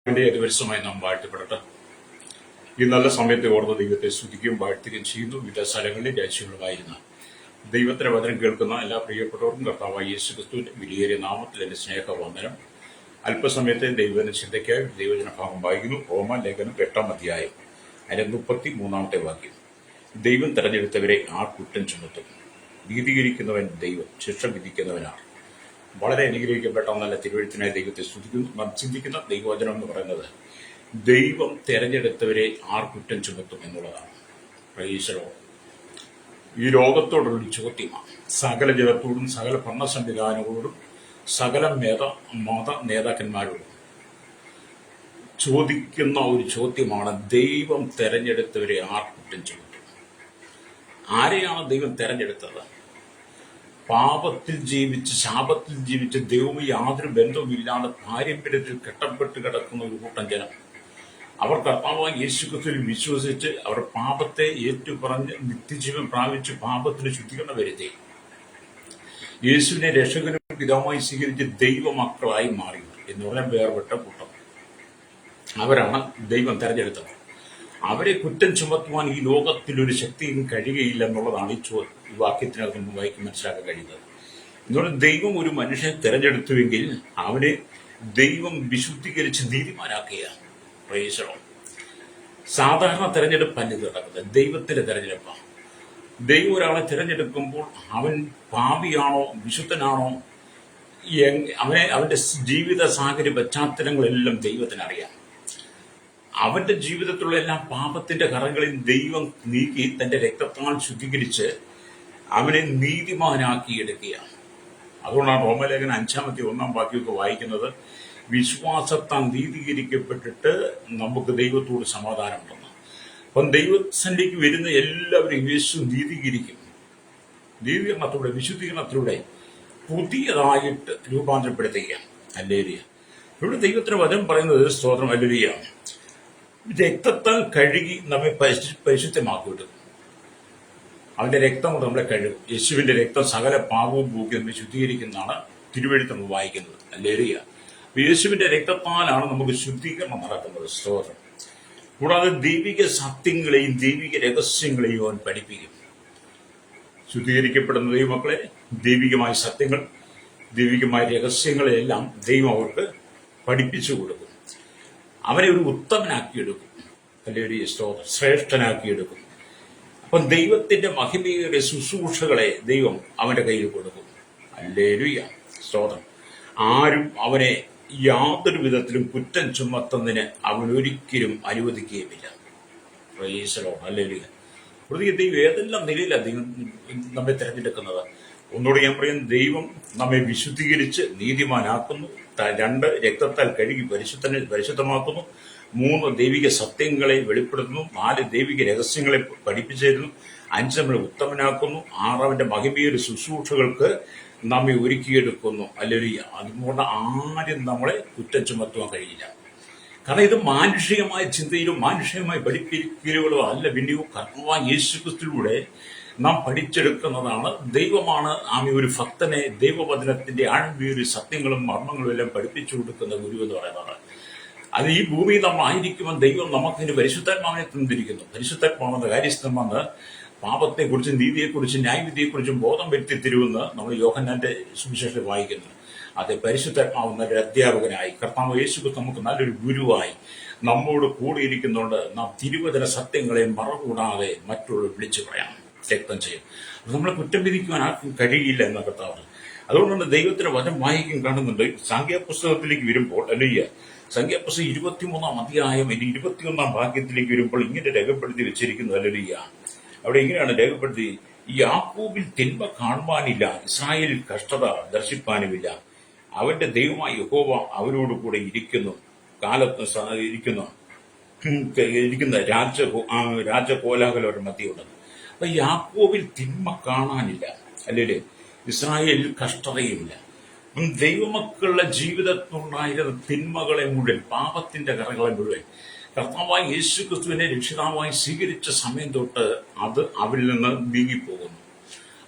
ഏകപരിസമായി നാം വാഴ്ത്തപ്പെടട്ടെ. ഈ നല്ല സമയത്തെ ഓർത്ത് ദൈവത്തെ സ്തുതിക്കുകയും വാഴ്ത്തുകയും ചെയ്യുന്നു. വിവിധ സ്ഥലങ്ങളിലും രാജ്യങ്ങളുമായിരുന്ന ദൈവത്തിന്റെ വചനം കേൾക്കുന്ന എല്ലാ പ്രിയപ്പെട്ടവർക്കും കർത്താവായ യേശുക്രിസ്തുവിന്റെ വിലയേറിയ നാമത്തിൽ എന്റെ സ്നേഹവന്ദനം. അല്പസമയത്തെ ദൈവവചന ചിന്തയ്ക്കായി ദൈവവചന ഭാഗം വായിക്കുന്നു. റോമാലേഖനം 8-ാം അധ്യായം അതിന്റെ 33-ാമത്തെ വാക്യം. ദൈവം തെരഞ്ഞെടുത്തവരെ ആ കുറ്റം ചുമത്തും, നീതീകരിക്കുന്നവൻ ദൈവം, ശിക്ഷ വിധിക്കുന്നവനാണ്. വളരെ അനുഗ്രഹിക്കപ്പെട്ട നല്ല തിരുവഴുത്തിനായി ദൈവത്തെ സ്തുതിക്കുന്നു. നാം ചിന്തിക്കുന്ന ദൈവവചനം എന്ന് പറയുന്നത് ദൈവം തെരഞ്ഞെടുത്തവരെ ആർ കുറ്റം ചുമത്തും എന്നുള്ളതാണ്. Price the Lord. ഈ ലോകത്തോടുള്ളൊരു ചോദ്യമാണ്. സകല ജനത്തോടും സകല ഭരണ സംവിധാനങ്ങളോടും സകല മത നേതാക്കന്മാരോടും ചോദിക്കുന്ന ഒരു ചോദ്യമാണ്, ദൈവം തെരഞ്ഞെടുത്തവരെ ആർ കുറ്റം ചുമത്തും. ആരെയാണ് ദൈവം തെരഞ്ഞെടുത്തത്? പാപത്തിൽ ജീവിച്ച് ശാപത്തിൽ ജീവിച്ച് ദൈവവും യാതൊരു ബന്ധവുമില്ലാതെ പാരമ്പര്യത്തിൽ കെട്ടപ്പെട്ട് കിടക്കുന്ന ഒരു കൂട്ടം ജനം. അവർ കർത്താവായ യേശുക്രിസ്തുവിൽ വിശ്വസിച്ച് അവർ പാപത്തെ ഏറ്റുപറഞ്ഞ് നിത്യജീവൻ പ്രാപിച്ച് പാപത്തിന് ശുദ്ധീകരണം വരുത്തി യേശുവിനെ രക്ഷകനും പിതാവുമായി സ്വീകരിച്ച് ദൈവമക്കളായി മാറി എന്ന് പറഞ്ഞാൽ വേർപെട്ട കൂട്ടം. അവരാണ് ദൈവം തെരഞ്ഞെടുത്തത്. അവരെ കുറ്റം ചുമത്തുവാൻ ഈ ലോകത്തിൽ ഒരു ശക്തിയും കഴിയുകയില്ല എന്നുള്ളതാണ് ഈ വാക്യത്തിനകത്ത് നമുക്ക് വായിക്ക് മനസ്സിലാക്കാൻ കഴിയുന്നത്. എന്നുകൊണ്ട് ദൈവം ഒരു മനുഷ്യനെ തെരഞ്ഞെടുത്തുവെങ്കിൽ അവനെ ദൈവം വിശുദ്ധീകരിച്ച് നീതിമാനാക്കുകയാണ്. Praise the Lord. സാധാരണ തെരഞ്ഞെടുപ്പല്ല ഇത് നടക്കുന്നത്, ദൈവത്തിന്റെ തെരഞ്ഞെടുപ്പാണ്. ദൈവം ഒരാളെ തിരഞ്ഞെടുക്കുമ്പോൾ അവൻ പാപിയാണോ വിശുദ്ധനാണോ, അവന്റെ ജീവിത സാഹചര്യ പശ്ചാത്തലങ്ങളെല്ലാം ദൈവത്തിനറിയാം. അവന്റെ ജീവിതത്തിലുള്ള എല്ലാ പാപത്തിന്റെ കറകളെയും ദൈവം നീക്കി തന്റെ രക്തത്താൽ ശുദ്ധീകരിച്ച് അവനെ നീതിമാനാക്കി എടുക്കുകയാണ്. അതുകൊണ്ടാണ് റോമാലേഖനം 5-ാം വാക്യമൊക്കെ വായിക്കുന്നത്, വിശ്വാസത്താൽ നീതീകരിക്കപ്പെട്ടിട്ട് നമുക്ക് ദൈവത്തോട് സമാധാനമുണ്ടെന്ന്. അപ്പം ദൈവസന്നിധിക്ക് വരുന്ന എല്ലാവരും യേശു നീതീകരിക്കും. നീതീകരണത്തിലൂടെ വിശുദ്ധീകരണത്തിലൂടെ പുതിയതായിട്ട് രൂപാന്തരപ്പെടുത്തുകയാണ്. ഹല്ലേലൂയ. ഇവിടെ ദൈവത്തിന്റെ വചനം പറയുന്നത് സ്തോത്രം, ഹല്ലേലൂയ, രക്തത്താൽ കഴുകി നമ്മെ പരിശുദ്ധമാക്കി വിടും. അവന്റെ രക്തം കൊണ്ട് നമ്മളെ കഴുകും. യേശുവിന്റെ രക്തം സകല പാപവും പോക്കി നമ്മെ ശുദ്ധീകരിക്കുന്നതാണ് തിരുവെഴുത്ത് നമ്മൾ വായിക്കുന്നത്. ഹല്ലേലൂയ. യേശുവിന്റെ രക്തത്താലാണ് നമുക്ക് ശുദ്ധീകരണം നടക്കുന്നത്. സ്തോത്രം. കൂടാതെ ദൈവിക സത്യങ്ങളെയും ദൈവിക രഹസ്യങ്ങളെയും അവൻ പഠിപ്പിക്കും. ശുദ്ധീകരിക്കപ്പെടുന്ന ദൈവമക്കളെ ദൈവികമായ സത്യങ്ങൾ ദൈവികമായ രഹസ്യങ്ങളെല്ലാം ദൈവം അവർക്ക് പഠിപ്പിച്ചു കൊടുക്കും. അവനെ ഒരു ഉത്തമനാക്കിയെടുക്കും. ഹല്ലേലൂയ. സ്തോത്രം. ശ്രേഷ്ഠനാക്കിയെടുക്കും. അപ്പം ദൈവത്തിന്റെ മഹിമയുടെ ശുശ്രൂഷകളെ ദൈവം അവന്റെ കയ്യിൽ കൊടുക്കും. ഹല്ലേലൂയ. സ്തോത്രം. ആരും അവനെ യാതൊരു വിധത്തിലും കുറ്റം ചുമത്തുന്നതിന് അവൻ ഒരിക്കലും അനുവദിക്കുകയുമില്ല. Praise the Lord. ഹല്ലേലൂയ. ദൈവം ഏതെല്ലാം നിലയിലാണ് ദൈവം നമ്മെ തിരഞ്ഞെടുക്കുന്നത്? ഒന്നുകൂടി ഞാൻ പറയും, ദൈവം നമ്മെ വിശുദ്ധീകരിച്ച് നീതിമാനാക്കുന്നു. 2, രക്തത്താൽ കഴുകി പരിശുദ്ധമാക്കുന്നു. 3, ദൈവിക സത്യങ്ങളെ വെളിപ്പെടുത്തുന്നു. 4, ദൈവിക രഹസ്യങ്ങളെ പഠിപ്പിച്ചു തരുന്നു. 5, നമ്മളെ ഉത്തമനാക്കുന്നു. 6, അവന്റെ മഹിമയുടെ ശുശ്രൂഷകൾക്ക് നമ്മെ ഒരുക്കിയെടുക്കുന്നു. ഹല്ലേലൂയ. അതുകൊണ്ട് ആരും നമ്മളെ കുറ്റം ചുമത്തുവാൻ കഴിയില്ല. കാരണം ഇത് മാനുഷികമായ ചിന്തയിലും മാനുഷികമായ പഠിപ്പിക്കലുകളോ അല്ല, പിന്നെയോ കർത്താവായ യേശുക്രിസ്തുവിലൂടെ നാം പഠിച്ചെടുക്കുന്നതാണ്. ദൈവമാണ് ഒരു ഭക്തനെ ദൈവവചനത്തിന്റെ ആഴമേറിയ സത്യങ്ങളും മർമ്മങ്ങളും എല്ലാം പഠിപ്പിച്ചു കൊടുക്കുന്ന ഗുരു എന്ന് പറയുന്നത്. അത് ഈ ഭൂമിയിൽ നമ്മൾ ആയിരിക്കുമ്പോൾ ദൈവം നമുക്കിന് പരിശുദ്ധാത്മാവിനെ തന്നിരിക്കുന്നു. പരിശുദ്ധാത്മാവെന്ന കാര്യസ്ഥം വന്ന് പാപത്തെക്കുറിച്ചും നീതിയെക്കുറിച്ചും ന്യായവിധിയെക്കുറിച്ചും ബോധം വരുത്തി തരുമെന്ന് നമ്മൾ യോഹന്നാന്റെ സുവിശേഷത്തിൽ വായിക്കുന്നു. അത് പരിശുദ്ധാത്മാവ് നല്ലൊരു അധ്യാപകനായി കർത്താവ് യേശുക്രിസ്തു നമുക്ക് നല്ലൊരു ഗുരുവായി നമ്മോട് കൂടിയിരിക്കുന്നുണ്ട്. നാം തിരുവചന സത്യങ്ങളെ മറകൂടാതെ മറ്റുള്ളവർ വിളിച്ചു പറയാം, രക്തം ചെയ്യും. നമ്മളെ കുറ്റം വിധിക്കുവാൻ ആർക്കും കഴിയില്ല എന്ന കർത്താവ്. അതുകൊണ്ടാണ് ദൈവത്തിന്റെ വചനം വായിക്കും കാണുന്നുണ്ട്. സംഖ്യാപുസ്തകത്തിലേക്ക് വരുമ്പോൾ, അല്ലെങ്കിൽ സംഖ്യാപുസ്തകം 23-ാം അധ്യായം 21-ാം വാക്യത്തിലേക്ക് വരുമ്പോൾ ഇങ്ങനെ രേഖപ്പെടുത്തി വെച്ചിരിക്കുന്നു. ഹല്ലേലൂയ. അവിടെ ഇങ്ങനെയാണ് രേഖപ്പെടുത്തി, യാക്കോബിൽ തിന്മ കാണുവാനില്ല, ഇസ്രായേലിൽ കഷ്ടത ദർശിപ്പാനുമില്ല. അവന്റെ ദൈവമായ യഹോവ അവരോട് കൂടെ ഇരിക്കുന്ന രാജകോലാഹലവരുടെ മധ്യയുള്ളത്. അപ്പൊ യാക്കോബിൽ തിന്മ കാണാനില്ല, അല്ലേ? ഇസ്രായേലിൽ കഷ്ടതയുമില്ല. ദൈവമക്കളുടെ ജീവിതത്തിലുണ്ടായിരുന്ന തിന്മകളെ മുഴുവൻ, പാപത്തിന്റെ കറകളെ മുഴുവൻ കർത്താവായി യേശുക്രിസ്തുവിനെ രക്ഷിതാവായി സ്വീകരിച്ച സമയം തൊട്ട് അത് അവരിൽ നിന്ന് നീങ്ങിപ്പോകുന്നു.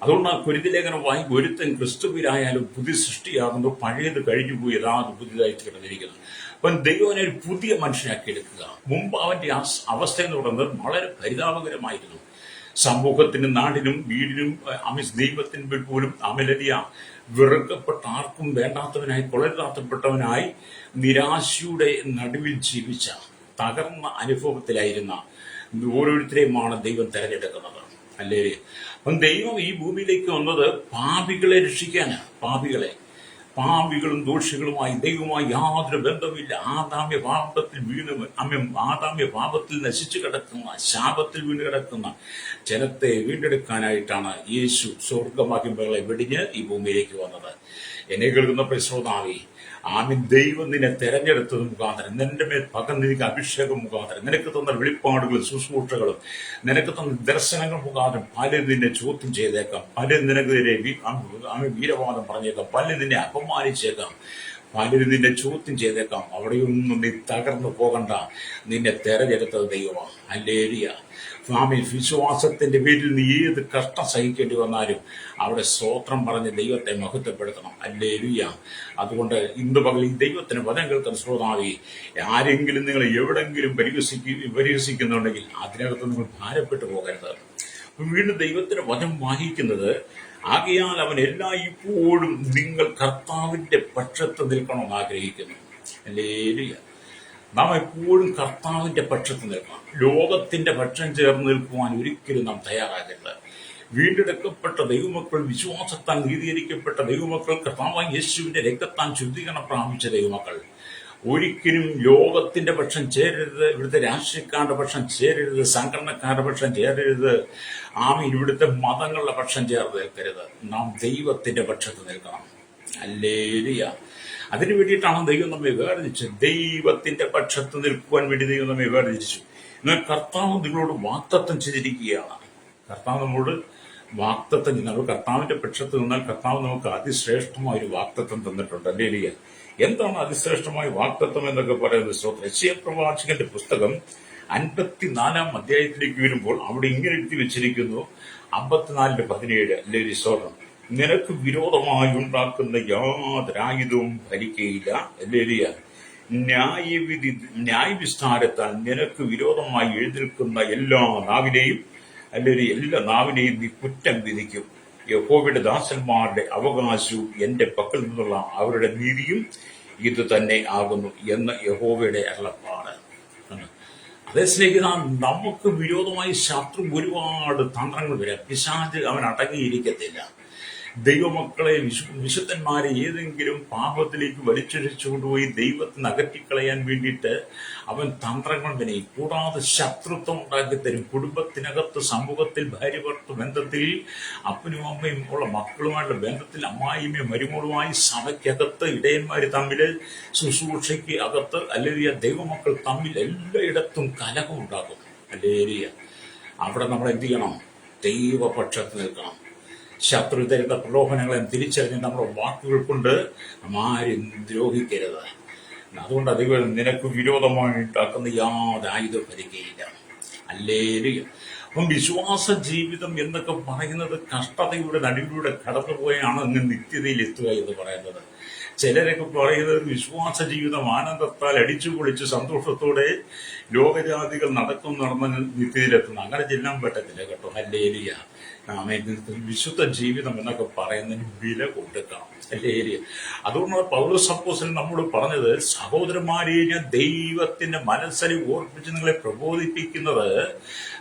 അതുകൊണ്ട് ആ കൊരിന്ത്യലേഖനം വായിക്കും, ഒരുത്തൻ ക്രിസ്തുവിലായാലും പുതിയ സൃഷ്ടിയാകുന്നു, പഴയത് കഴിഞ്ഞുപോയി യഥാത് പുതിയതായി തീർന്നിരിക്കുന്നു. അവൻ ദൈവനെ ഒരു പുതിയ മനുഷ്യനാക്കി എടുക്കുക. മുമ്പ് അവന്റെ അവസ്ഥ എന്ന് പറയുന്നത് വളരെ പരിതാപകരമായിരുന്നു. സമൂഹത്തിനും നാടിനും വീടിനും ദൈവത്തിന് പോലും അമലരിയ വെറുക്കപ്പെട്ട ആർക്കും വേണ്ടാത്തവനായി കൊള്ളരുതാത്തപ്പെട്ടവനായി നിരാശയുടെ നടുവിൽ ജീവിച്ച തകർന്ന അനുഭവത്തിലായിരുന്ന ഓരോരുത്തരെയുമാണ് ദൈവം തെരഞ്ഞെടുക്കുന്നത്. അല്ലേ? അപ്പം ദൈവം ഈ ഭൂമിയിലേക്ക് വന്നത് പാപികളെ രക്ഷിക്കാനാണ്. പാപികളും ദോഷികളുമായി ദൈവവുമായി യാതൊരു ബന്ധമില്ല. ആദാമ്യ പാപത്തിൽ നശിച്ചു കിടക്കുന്ന, ശാപത്തിൽ വീണ് കിടക്കുന്ന ജനത്തെ വീണ്ടെടുക്കാനായിട്ടാണ് യേശു സ്വർഗമഹിമകളെ വെടിഞ്ഞ് ഈ ഭൂമിയിലേക്ക് വന്നത്. എന്നെ കേൾക്കുന്ന പരിശോധാവി, ദൈവം നിന്നെ തെരഞ്ഞെടുത്തത് മുഖാന്തരം, നിന്റെ മേൽ പകർന്നിരിക്കുന്ന അഭിഷേകം മുഖാന്തരം, നിനക്ക് തന്ന വെളിപ്പാടുകളും ശുശ്രൂഷകളും, നിനക്ക് തന്ന ദർശനങ്ങൾ മുഖാന്തരം പലരും നിന്നെ ചോദ്യം ചെയ്തേക്കാം, പലരും നിനക്കെതിരെ വീരവാദം പറഞ്ഞേക്കാം, പലരും നിന്നെ അപമാനിച്ചേക്കാം, പലരും നിന്നെ ചോദ്യം ചെയ്തേക്കാം. അവിടെയൊന്നും നീ തകർന്നു പോകണ്ട. നിന്നെ തെരഞ്ഞെടുത്തത് ദൈവമാണ്. ഹല്ലേലൂയ. വിശ്വാസത്തിന്റെ പേരിൽ നീ ഏത് കഷ്ടം സഹിക്കേണ്ടി വന്നാലും അവിടെ സ്തോത്രം പറഞ്ഞ് ദൈവത്തെ മഹത്വപ്പെടുത്തണം. ഹല്ലേലൂയ. അതുകൊണ്ട് ഇന്ന് പകൽ ഈ ദൈവത്തിന് വചനം കേൾക്കുന്ന ശ്രോതാവി, ആരെങ്കിലും നിങ്ങൾ എവിടെങ്കിലും പരിഹസിക്കുന്നുണ്ടെങ്കിൽ അതിനകത്ത് നിങ്ങൾ ഭാരപ്പെട്ടു പോകരുത്. വീണ്ടും ദൈവത്തിന് വചനം വായിക്കുന്നത്, ആകയാൽ അവൻ എല്ലായ്പ്പോഴും നിങ്ങൾ കർത്താവിന്റെ പക്ഷത്ത് നിൽക്കണമെന്ന് ആഗ്രഹിക്കുന്നു. ഹല്ലേലൂയ. നാം എപ്പോഴും കർത്താവിന്റെ പക്ഷത്ത് നിൽക്കണം. ലോകത്തിന്റെ പക്ഷം ചേർന്ന് നിൽക്കുവാൻ ഒരിക്കലും നാം തയ്യാറാകരുത്. വീണ്ടെടുക്കപ്പെട്ട ദൈവമക്കൾ, വിശ്വാസത്താൽ നീതീകരിക്കപ്പെട്ട ദൈവമക്കൾ, കർത്താവായ യേശുവിന്റെ രക്തത്താൽ ശുദ്ധീകരണം പ്രാപിച്ച ദൈവമക്കൾ ഒരിക്കലും ലോകത്തിന്റെ പക്ഷം ചേരരുത്. ഇവിടുത്തെ രാഷ്ട്രീയക്കാരുടെ പക്ഷം ചേരരുത്, സംഘടനക്കാരുടെ പക്ഷം ചേരരുത്, ഇവിടുത്തെ മതങ്ങളുടെ പക്ഷം ചേർന്ന് നിൽക്കരുത്. നാം ദൈവത്തിന്റെ പക്ഷത്ത് നിൽക്കണം. ഹല്ലേലൂയ. അതിനു വേണ്ടിയിട്ടാണ് ദൈവം നമ്മെ വേർതിരിച്ചത്. ദൈവത്തിന്റെ പക്ഷത്ത് നിൽക്കുവാൻ വേണ്ടി ദൈവം നമ്മെ വേർതിരിച്ചു. എന്നാൽ കർത്താവ് നിങ്ങളോട് വാഗ്ദത്തം ചെയ്തിരിക്കുകയാണ്. കർത്താവ് നമ്മളോട് വാഗ്ദത്തം ചെയ്യുന്നത്, കർത്താവിന്റെ പക്ഷത്ത് നിന്നാൽ കർത്താവ് നമുക്ക് അതിശ്രേഷ്ഠമായ ഒരു വാഗ്ദത്തം തന്നിട്ടുണ്ട്. ഹല്ലേലൂയ. എന്താണ് അതിശ്രേഷ്ഠമായ വാഗ്ദത്തം എന്നൊക്കെ പറയുന്നത്? യെശയ്യാ പ്രവാചകന്റെ പുസ്തകം 54 അധ്യായത്തിലേക്ക് വരുമ്പോൾ അവിടെ ഇങ്ങനെ എഴുതി വെച്ചിരിക്കുന്നു, 54:17. ഹല്ലേലൂയ. സ്തോത്രം. നിനക്ക് വിരോധമായി ഉണ്ടാക്കുന്ന യാതൊരായുധവും ഫലിക്കയില്ല. ഹല്ലേലൂയ. ന്യായവിസ്താരത്താൽ നിനക്ക് വിരോധമായി എഴുന്നേൽക്കുന്ന എല്ലാ നാവിനെയും നീ കുറ്റം വിധിക്കും. യഹോവയുടെ ദാസന്മാരുടെ അവകാശവും എന്റെ പക്കൽ നിന്നുള്ള അവരുടെ നീതിയും ഇത് തന്നെ ആകുന്നു എന്ന് യഹോവയുടെ അരുളപ്പാട്. അതേ സ്നേഹിത, നമുക്ക് വിരോധമായി ശത്രു ഒരുപാട് തന്ത്രങ്ങൾ വരാം. പിശാച് അവൻ അടങ്ങിയിരിക്കത്തില്ല. ദൈവമക്കളെ, വിശുദ്ധന്മാരെ ഏതെങ്കിലും പാപത്തിലേക്ക് വലിച്ചഴിച്ചു കൊണ്ടുപോയി ദൈവത്തിന് അകറ്റിക്കളയാൻ വേണ്ടിയിട്ട് അവൻ തന്ത്രങ്ങൾ വിനയും. കൂടാതെ ശത്രുത്വം ഉണ്ടാക്കി തരും. കുടുംബത്തിനകത്ത്, സമൂഹത്തിൽ, ഭാര്യ ഭർത്തൃ ബന്ധത്തിൽ, അപ്പനും അമ്മയും ഉള്ള മക്കളുമായുള്ള ബന്ധത്തിൽ, അമ്മായിമ്മയും മരുമോളുമായി, സഭയ്ക്കകത്ത്, ഇടയന്മാർ തമ്മിൽ, ശുശ്രൂഷയ്ക്ക് അകത്ത്, അല്ലെങ്കിൽ ദൈവമക്കൾ തമ്മിൽ എല്ലായിടത്തും കലഹം ഉണ്ടാകും. ഹല്ലേലൂയ. അവിടെ നമ്മൾ എന്ത് ചെയ്യണം? ദൈവപക്ഷത്ത് നിൽക്കണം. ശത്രു തരുന്ന പ്രലോഭനങ്ങളെ തിരിച്ചറിഞ്ഞ് നമ്മുടെ വാക്കുകൾ കൊണ്ട് ആരും ദ്രോഹിക്കരുത്. അതുകൊണ്ട് അധികം നിനക്ക് വിരോധമായി ഉണ്ടാക്കുന്ന യാതൊരു ആയുധം ഫലിക്കുകയില്ല. ഹല്ലേലൂയ. അപ്പം വിശ്വാസ ജീവിതം എന്നൊക്കെ പറയുന്നത് കഷ്ടതയുടെ നടുവിലൂടെ കടന്നുപോയാണ് അങ്ങ് നിത്യതയിൽ എത്തുക എന്ന് പറയുന്നത്. ചിലരൊക്കെ പറയുന്നത് വിശ്വാസ ജീവിതം ആനന്ദത്താൽ അടിച്ചു പൊളിച്ച് സന്തോഷത്തോടെ ലോകജാതികൾ നടന്ന നിത്യതയിലെത്തുന്നു. അങ്ങനെ ചെല്ലാൻ പറ്റത്തില്ല കേട്ടോ. ഹല്ലേലൂയ. വിശുദ്ധ ജീവിതം എന്നൊക്കെ പറയുന്നതിന് വില കൊടുക്കണം. ഹല്ലേലൂയ. അതുകൊണ്ടാണ് പൗലോസ് അപ്പോസ്തലൻ നമ്മോട് പറഞ്ഞത്, സഹോദരന്മാരെ, ഞാൻ ദൈവത്തിന്റെ മനസ്സിനെ ഓർപ്പിച്ച് നിങ്ങളെ പ്രബോധിപ്പിക്കുന്നത്,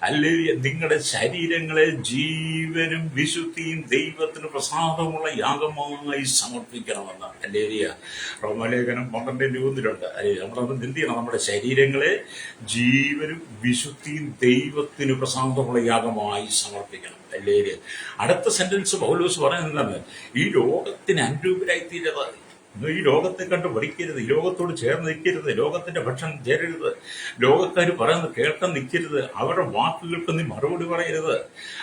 ഹല്ലേലൂയ, നിങ്ങളുടെ ശരീരങ്ങളെ ജീവനും വിശുദ്ധിയും ദൈവത്തിന് പ്രസാദമുള്ള യാഗമായി സമർപ്പിക്കണമെന്ന്. ഹല്ലേലൂയ. റോമലേഖനം 12:1 നമ്മളത് എന്ത് ചെയ്യണം? നമ്മുടെ ശരീരങ്ങളെ ജീവനും വിശുദ്ധിയും ദൈവത്തിന് പ്രസാദമുള്ള യാഗമായി സമർപ്പിക്കണം. ഹല്ലേലൂയ. അടുത്ത സെന്റൻസ് പൗലോസ് പറയുന്നത്, ഈ ലോകത്തിന് അനുരൂപരായി തീരരുത്. ഈ ലോകത്തെ കണ്ട് പഠിക്കരുത്, ഈ ലോകത്തോട് ചേർന്ന് നിൽക്കരുത്, ലോകത്തിന്റെ ഭക്ഷണം ചേരരുത്, ലോകക്കാർ പറയുന്നത് കേൾക്കാൻ നിൽക്കരുത്, അവരുടെ വാക്കുകൾക്ക് നീ മറുപടി പറയരുത്,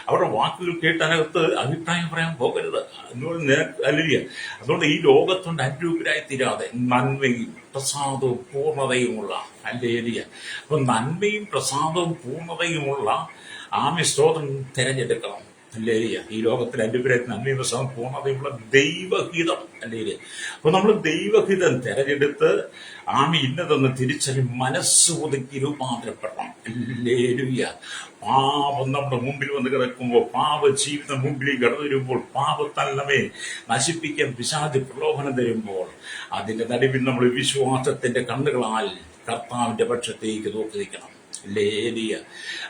അവരുടെ വാക്കുകൾ കേട്ടതിനകത്ത് അഭിപ്രായം പറയാൻ പോകരുത്. ഹല്ലേലൂയ. അതുകൊണ്ട് ഈ ലോകത്തോട് അനുരൂപരായി തീരാതെ നന്മയും പ്രസാദവും പൂർണ്ണതയുമുള്ള, ഹല്ലേലൂയ, അപ്പൊ നന്മയും പ്രസാദവും പൂർണ്ണതയുമുള്ള സ്തോത്രം തിരഞ്ഞെടുക്കണം. അല്ലേരിയ. ഈ ലോകത്തിൽ അനുഗ്രഹത്തിന് അന്വേഷണം പൂർണ്ണതയുള്ള ദൈവഹിതം അല്ലേരിയ. അപ്പൊ നമ്മൾ ദൈവഹിതം തെരഞ്ഞെടുത്ത് ഇന്നതെന്ന് തിരിച്ചറിഞ്ഞ് മനസ്സ് ഒതുക്കി രൂപാന്തരപ്പെടണം. അല്ലേലുയ്യ. പാപം നമ്മുടെ മുമ്പിൽ വന്ന് കിടക്കുമ്പോൾ, പാപ ജീവിതം മുമ്പിലേക്ക് കടന്നു വരുമ്പോൾ, പാപത്തല്ലമേ നശിപ്പിക്കാൻ പിശാച് പ്രലോഭനം തരുമ്പോൾ, അതിന്റെ നടുവിൽ നമ്മൾ വിശ്വാസത്തിന്റെ കണ്ണുകളാൽ കർത്താവിന്റെ പക്ഷത്തേക്ക് നോക്കി നിൽക്കണം. അല്ലേലിയ.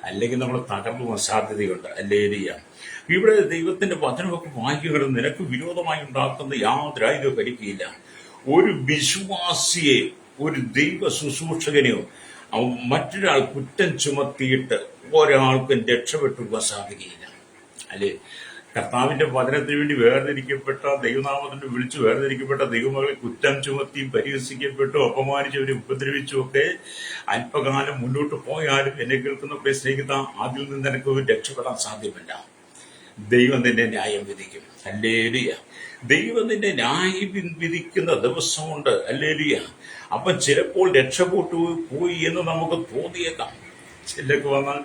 അല്ലെങ്കിൽ നമ്മൾ തകർന്നു പോകാൻ സാധ്യതയുണ്ട്. അല്ലേലിയ. ഇവിടെ ദൈവത്തിന്റെ വചനമൊക്കെ വായിക്കുന്നത് നിനക്ക് വിരോധമായി ഉണ്ടാക്കുന്ന യാതൊരു ആയുധവും ഭരിക്കുകയില്ല. ഒരു വിശ്വാസിയെ, ഒരു ദൈവ ശുശ്രൂഷകനെയോ മറ്റൊരാൾ കുറ്റം ചുമത്തിയിട്ട് ഒരാൾക്കും രക്ഷപ്പെട്ടു പോകാൻ സാധിക്കുകയില്ല. അല്ലെ? കർത്താവിന്റെ വചനത്തിന് വേണ്ടി വേർതിരിക്കപ്പെട്ട ദൈവനാമത്തിന് വിളിച്ചു വേർതിരിക്കപ്പെട്ട ദൈവമകളെ കുറ്റം ചുമത്തിയും പരിഹസിക്കപ്പെട്ടു അപമാനിച്ചവരെ ഉപദ്രവിച്ചും ഒക്കെ അല്പകാലം മുന്നോട്ട് പോയാലും എന്നെ കേൾക്കുന്ന സ്നേഹിത, അതിൽ നിന്ന് എനിക്ക് രക്ഷപ്പെടാൻ സാധ്യമല്ല. ദൈവം നിന്നെ ന്യായം വിധിക്കും. ഹല്ലേലൂയ. ദൈവം നിന്നെ ന്യായം വിധിക്കുന്ന ദിവസമുണ്ട്. ഹല്ലേലൂയ. അപ്പൊ ചിലപ്പോൾ രക്ഷപ്പെട്ടു പോയി എന്ന് നമുക്ക് തോന്നിയേക്കാം. ചിലക്ക് വന്നാൽ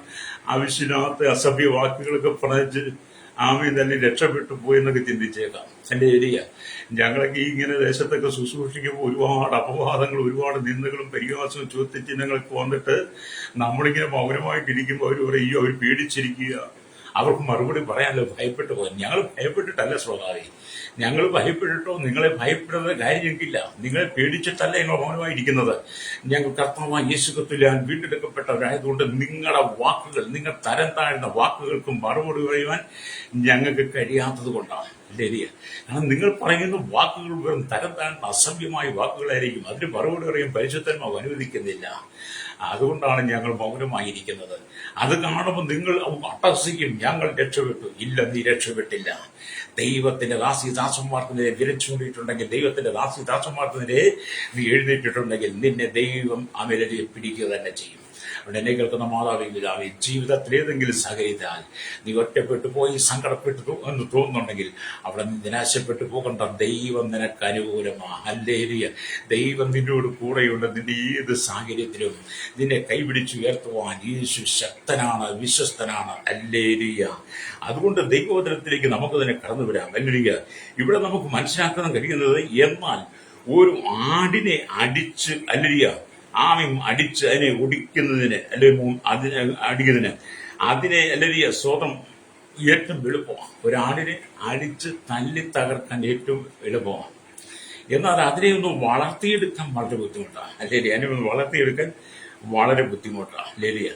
ആവശ്യമില്ലാത്ത അസഭ്യ വാക്കുകളൊക്കെ പറഞ്ഞ് തന്നെ രക്ഷപ്പെട്ടു പോയി എന്നൊക്കെ ചിന്തിച്ചേക്കാം. ഹല്ലേലൂയ. ഞങ്ങളൊക്കെ ഇങ്ങനെ ദേശത്തൊക്കെ ശുശ്രൂഷിക്കുമ്പോൾ ഒരുപാട് അപവാദങ്ങളും ഒരുപാട് നിന്ദകളും പരിഹാസവും ചോദ്യചിഹ്നങ്ങളൊക്കെ വന്നിട്ട് നമ്മളിങ്ങനെ മൗനമായിട്ടിരിക്കുമ്പോൾ അവർ പറയും, അവർ പേടിച്ചിരിക്കുക, അവർക്ക് മറുപടി പറയാനല്ലോ ഭയപ്പെട്ടു പോകും. ഞങ്ങൾ ഭയപ്പെട്ടിട്ടല്ല ശ്രോതാവേ, ഞങ്ങൾ ഭയപ്പെട്ടിട്ടോ നിങ്ങളെ ഭയപ്പെടുന്ന കാര്യമില്ല. നിങ്ങളെ പേടിച്ചിട്ടല്ല ഞങ്ങൾ മൗനമായിരിക്കുന്നത്. ഞങ്ങൾ കർത്താവായ യേശു ക്രിസ്തുവിൽ വീണ്ടെടുക്കപ്പെട്ടവരായതുകൊണ്ട് നിങ്ങളുടെ വാക്കുകൾ, നിങ്ങൾ തരം താഴ്ന്ന വാക്കുകൾക്ക് മറുപടി പറയുവാൻ ഞങ്ങൾക്ക് കഴിയാത്തത് കൊണ്ടാണ്. ശരിയ. കാരണം നിങ്ങൾ പറയുന്ന വാക്കുകൾ വെറും തരം താഴ്ന്ന അസഭ്യമായ വാക്കുകളായിരിക്കും. അതിന് മറുപടി പറയാൻ പരിശുദ്ധന്മാർ അനുവദിക്കുന്നില്ല. അതുകൊണ്ടാണ് ഞങ്ങൾ മൗനമായിരിക്കുന്നത്. അത് കാണുമ്പോൾ നിങ്ങൾ അട്ടഹസിക്കും, ഞങ്ങൾ രക്ഷപ്പെട്ടു. ഇല്ല, നീ രക്ഷപ്പെട്ടില്ല. ദൈവത്തിന്റെ ദാസിദാസന്മാർക്കെതിരെ വിരച്ചുകൊണ്ടിട്ടുണ്ടെങ്കിൽ, ദൈവത്തിന്റെ ദാസിദാസന്മാർക്കെതിരെ നീ എഴുന്നേറ്റിട്ടുണ്ടെങ്കിൽ നിന്നെ ദൈവം അമരരെ പിടിക്കുക തന്നെ ചെയ്യും. അവിടെ എന്നെ കേൾക്കുന്ന മാതാപിതാവേ, ജീവിതത്തിൽ ഏതെങ്കിലും സഹകരിച്ചാൽ നീ ഒറ്റപ്പെട്ടു പോയി സങ്കടപ്പെട്ടു എന്ന് തോന്നുന്നുണ്ടെങ്കിൽ അവിടെ നീ നിരാശപ്പെട്ടു പോകണ്ട. ദൈവം നിനക്ക് അനുകൂലമാണ്. ഹല്ലേലൂയ. ദൈവം നിന്നോട് കൂടെയുണ്ട്. നിന്റെ ഏത് സാഹചര്യത്തിലും നിന്നെ കൈപിടിച്ചുയർത്തുവാൻ യേശു ശക്തനാണ്, വിശ്വസ്തനാണ്. ഹല്ലേലൂയ. അതുകൊണ്ട് ദൈവവചനത്തിലേക്ക് നമുക്ക് തന്നെ കടന്നു വരാം. ഹല്ലേലൂയ. ഇവിടെ നമുക്ക് മനസ്സിലാക്കാൻ കഴിയുന്നത്, എന്നാൽ ഒരു ആടിനെ അടിച്ച് ഹല്ലേലൂയ അടിച്ച് അതിനെ ഒടിക്കുന്നതിന് അല്ലെങ്കിൽ അതിനെ അടിക്കുന്നതിന് അതിനെ അല്ലെങ്കിൽ സ്വതം ഏറ്റവും എളുപ്പമാണ്. ഒരാടിനെ അടിച്ച് തല്ലി തകർക്കാൻ ഏറ്റവും എളുപ്പമാണ്. എന്നാൽ അതിനെ ഒന്ന് വളർത്തിയെടുക്കാൻ വളരെ ബുദ്ധിമുട്ടാണ്. അല്ലെങ്കിൽ അതിനെ ഒന്ന് വളർത്തിയെടുക്കാൻ വളരെ ബുദ്ധിമുട്ടാണ്. ലേലിയ.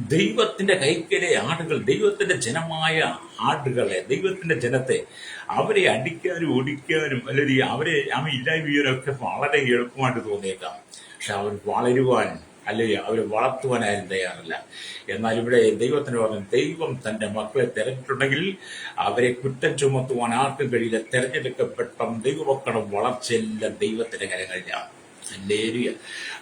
ദൈവത്തിന്റെ കൈക്കലെ ആടുകൾ, ദൈവത്തിന്റെ ജനമായ ആടുകളെ, ദൈവത്തിന്റെ ജനത്തെ അവരെ അടിക്കാനും ഒടിക്കാനും അല്ലെങ്കിൽ അവരെ ഇല്ലായ്മ ചെയ്യാനൊക്കെ വളരെ എളുപ്പമായിട്ട് തോന്നിയേക്കാം. പക്ഷെ അവർ വളരുവാൻ അല്ലെങ്കിൽ അവരെ വളർത്തുവാനായാലും തയ്യാറില്ല. എന്നാൽ ഇവിടെ ദൈവത്തിന് പറഞ്ഞു, ദൈവം തന്റെ മക്കളെ തെരഞ്ഞിട്ടുണ്ടെങ്കിൽ അവരെ കുറ്റം ചുമത്തുവാൻ ആർക്കും കഴിയില്ല. തെരഞ്ഞെടുക്കപ്പെട്ട ദൈവമക്കളുടെ വളർച്ചയെല്ലാം ദൈവത്തിന്റെ കരങ്ങളിലാണ്. ഹല്ലേലൂയ.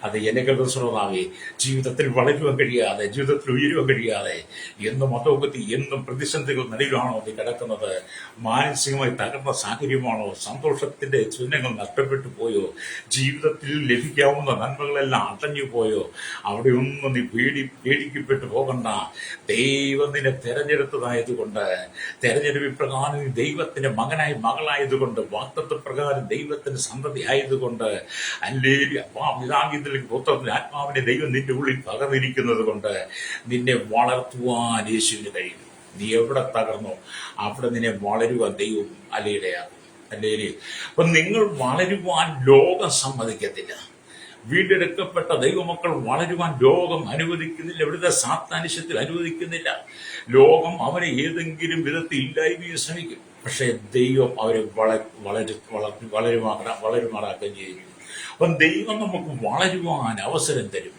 അത് എന്നെ കേൾക്കുന്ന ശ്രോതാവേ, ജീവിതത്തിൽ വളരുവാൻ കഴിയാതെ, ജീവിതത്തിൽ ഉയരുവാൻ കഴിയാതെ എന്നും അധോഗതി, എന്നും പ്രതിസന്ധികൾ നടുവിലാണോ നീ കിടക്കുന്നത്? മാനസികമായി തകർന്ന സാഹചര്യമാണോ? സന്തോഷത്തിന്റെ ചിഹ്നങ്ങൾ നഷ്ടപ്പെട്ടു പോയോ? ജീവിതത്തിൽ ലഭിക്കാവുന്ന നന്മകളെല്ലാം അടഞ്ഞു പോയോ? അവിടെ ഒന്നും നീ പേടിക്കപ്പെട്ടു പോകണ്ട. ദൈവം നിന്നെ തെരഞ്ഞെടുത്തതായതുകൊണ്ട്, തെരഞ്ഞെടുപ്പ് പ്രകാരം നീ ദൈവത്തിന്റെ മകനായി മകളായതുകൊണ്ട്, വാഗ്ദത്ത പ്രകാരം ദൈവത്തിന്റെ സന്തതി ആയതുകൊണ്ട്, അല്ലേ പുത്രത്തിന്റെ ആത്മാവിനെ ദൈവം നിന്റെ ഉള്ളിൽ പകർന്നിരിക്കുന്നത് കൊണ്ട് നിന്നെ വളർത്തുവാൻ യേശുവിന് കഴിയും. നീ എവിടെ തകർന്നോ അവിടെ നിന്നെ വളരുവാൻ ദൈവം അലയിടയാകും. അല്ലേ? അപ്പൊ നിങ്ങൾ വളരുവാൻ ലോകം സമ്മതിക്കത്തില്ല. വീണ്ടെടുക്കപ്പെട്ട ദൈവമക്കൾ വളരുവാൻ ലോകം അനുവദിക്കുന്നില്ല. ഇവിടുത്തെ സാത്താനിഷ്യത്തിൽ അനുവദിക്കുന്നില്ല. ലോകം അവരെ ഏതെങ്കിലും വിധത്തിൽ ഇല്ലായ്മയും ശ്രമിക്കും. പക്ഷെ ദൈവം അവരെ വളരുമാറാക്കുകയും ചെയ്യും. അപ്പം ദൈവം നമുക്ക് വളരുവാൻ അവസരം തരും.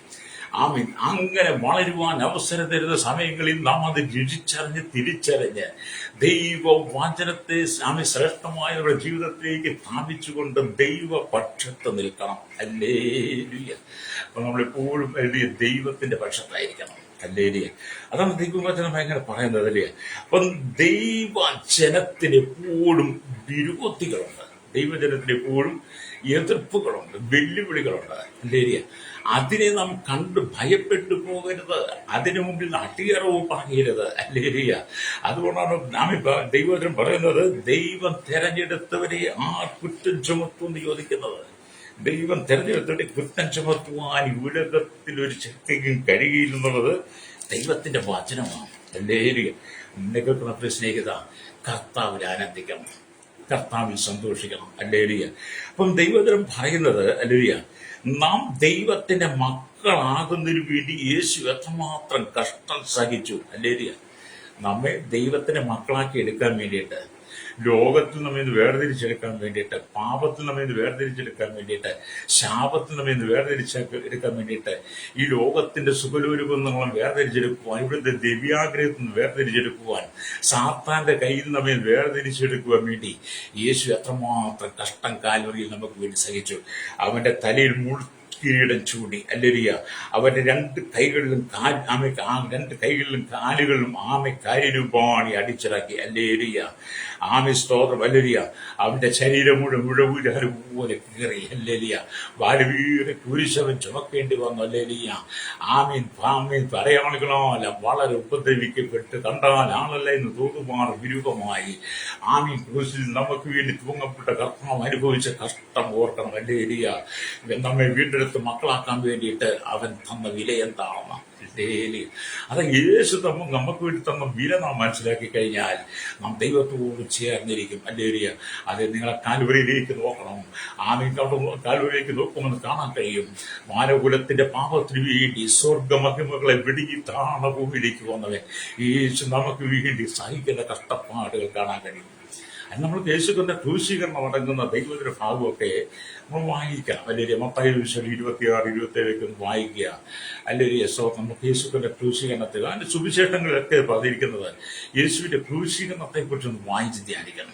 ആമീൻ. അങ്ങനെ വളരുവാൻ അവസരം തരുന്ന സമയങ്ങളിൽ നാം അത് രുചിച്ചറിഞ്ഞ് തിരിച്ചറിഞ്ഞ് ദൈവവചനത്തെ ശ്രേഷ്ഠമായ നമ്മുടെ ജീവിതത്തിലേക്ക് സ്ഥാപിച്ചുകൊണ്ട് ദൈവപക്ഷത്ത് നിൽക്കണം. ഹല്ലേലൂയ. അപ്പൊ നമ്മളെപ്പോഴും ദൈവത്തിന്റെ പക്ഷത്തായിരിക്കണം. ഹല്ലേലൂയ. അതാണ് ദൈവവചനം ഭയങ്കര പറയുന്നത്. അല്ലേ? അപ്പം ദൈവജനത്തിന് എപ്പോഴും വിരോധികളുണ്ട്. ദൈവജനത്തിന് എപ്പോഴും എതിർപ്പുകളുണ്ട്, വെല്ലുവിളികളുണ്ട്. ഹല്ലേലൂയ. അതിനെ നാം കണ്ട് ഭയപ്പെട്ടു പോകരുത്. അതിനു മുമ്പിൽ അട്ടിയറവ് പറയരുത്. ഹല്ലേലൂയ. അതുകൊണ്ടാണ് നാം ദൈവവചനം പറയുന്നത്, ദൈവം തെരഞ്ഞെടുത്തവരെ ആർ കുറ്റം ചുമത്തുമെന്ന് ചോദിക്കുന്നത്. ദൈവം തെരഞ്ഞെടുത്തവരെ കുറ്റം ചുമത്തുവാൻ ഉലകത്തിൽ ഒരു ശക്തിക്കും കഴിയില്ലെന്നുള്ളത് ദൈവത്തിന്റെ വചനമാണ്. ഹല്ലേലൂയ. എന്നെ കേൾക്കുന്ന പ്രിയ സ്നേഹിത, കർത്താവിൽ ആനന്ദിക്കണം, കർത്താവിൽ സന്തോഷിക്കണം. ഹല്ലേലൂയ. അപ്പം ദൈവവചനം പറയുന്നത്, ഹല്ലേലൂയ, നാം ദൈവത്തിന്റെ മക്കളാകുന്നതിന് വേണ്ടി യേശു എത്രമാത്രം കഷ്ടം സഹിച്ചു. ഹല്ലേലൂയ. നമ്മെ ദൈവത്തിന്റെ മക്കളാക്കി എടുക്കാൻ വേണ്ടിയിട്ട്, ലോകത്തിൽ നമ്മെ ഇന്ന് വേർതിരിച്ചെടുക്കാൻ വേണ്ടിയിട്ട്, പാപത്തിൽ നമ്മെ ഇന്ന് വേർതിരിച്ചെടുക്കാൻ വേണ്ടിയിട്ട്, ശാപത്തിൽ നമ്മെ ഇന്ന് വേർതിരിച്ചെടുക്കാൻ വേണ്ടിയിട്ട്, ഈ ലോകത്തിന്റെ സുഖലോലുപം നമ്മൾ വേർതിരിച്ചെടുക്കുവാൻ, ഇവിടുത്തെ ദിവ്യാഗ്രഹത്തിൽ നിന്ന് വേർതിരിച്ചെടുക്കുവാൻ, സാത്താന്റെ കയ്യിൽ നമ്മെ വേർതിരിച്ചെടുക്കുവാൻ വേണ്ടി യേശു എത്രമാത്രം കഷ്ടം കാൽവരിയിൽ നമുക്ക് വേണ്ടി സഹിച്ചു. അവന്റെ തലയിൽ കിരീടം ചൂടി. ഹല്ലേലൂയ. അവന്റെ രണ്ട് കൈകളിലും കാലുകളിലും ആമെ കാര്യരൂപാണി അടിച്ചിറക്കി. ഹല്ലേലൂയ. ആമെ സ്തോത്രം. ഹല്ലേലൂയ. അവന്റെ ശരീരം മുഴുവൻ പോലെ കീറി. ഹല്ലേലൂയ. വാലുവീറെ കുരിശവൻ ചുമക്കേണ്ടി വന്നു. ഹല്ലേലൂയ. ആമീൻ. പറയാളുകളാൽ വളരെ ഉപദ്രവിക്കപ്പെട്ട് കണ്ടാൽ ആളല്ല എന്ന് തോന്നുമാർ വിരൂപമായി ആമീൻ ക്രൂശിൽ നമുക്ക് വേണ്ടി തൂങ്ങപ്പെട്ട കർത്താവ് അനുഭവിച്ച കഷ്ടം ഓർക്കണം. ഹല്ലേലൂയ. നമ്മെ വീണ്ടെടുത്ത് മക്കളാക്കാൻ വേണ്ടിയിട്ട് അവൻ തന്ന വില എന്താണെന്ന്. അത് യേശു നമുക്ക് വേണ്ടി തന്ന വില നാം മനസ്സിലാക്കി കഴിഞ്ഞാൽ നാം ദൈവത്തോട് ചേർന്നിരിക്കും. ഹല്ലേലൂയ. അത് നിങ്ങളെ കാൽവരിയിലേക്ക് നോക്കണം. ആമീൻ. കാൽവരിയിലേക്ക് നോക്കുമെന്ന് കാണാൻ കഴിയും. മാനവകുലത്തിന്റെ പാപത്തിന് വേണ്ടി സ്വർഗമഹിമകളെ വെടിഞ്ഞി താണ ഭൂമിയിലേക്ക് വന്നവൻ യേശു നമുക്ക് വേണ്ടി സഹിക്കുന്ന കഷ്ടപ്പാടുകൾ കാണാൻ കഴിയും. അത് നമ്മൾ യേശുവിന്റെ ക്രൂശീകരണം അടങ്ങുന്ന ദൈവത്തിന്റെ ഭാഗമൊക്കെ നമ്മൾ വായിക്കാം. അല്ലെങ്കിൽ മത്തായി 26-27 ഒന്ന് വായിക്കുക. അല്ലെങ്കിൽ നമുക്ക് യേശുവിന്റെ ക്രൂശീകരണത്തിൽ അതിന്റെ സുവിശേഷങ്ങളിലൊക്കെ പറഞ്ഞിരിക്കുന്നത് യേശുവിന്റെ ക്രൂശീകരണത്തെ കുറിച്ചൊന്ന് വായിച്ച് ധ്യാനിക്കണം.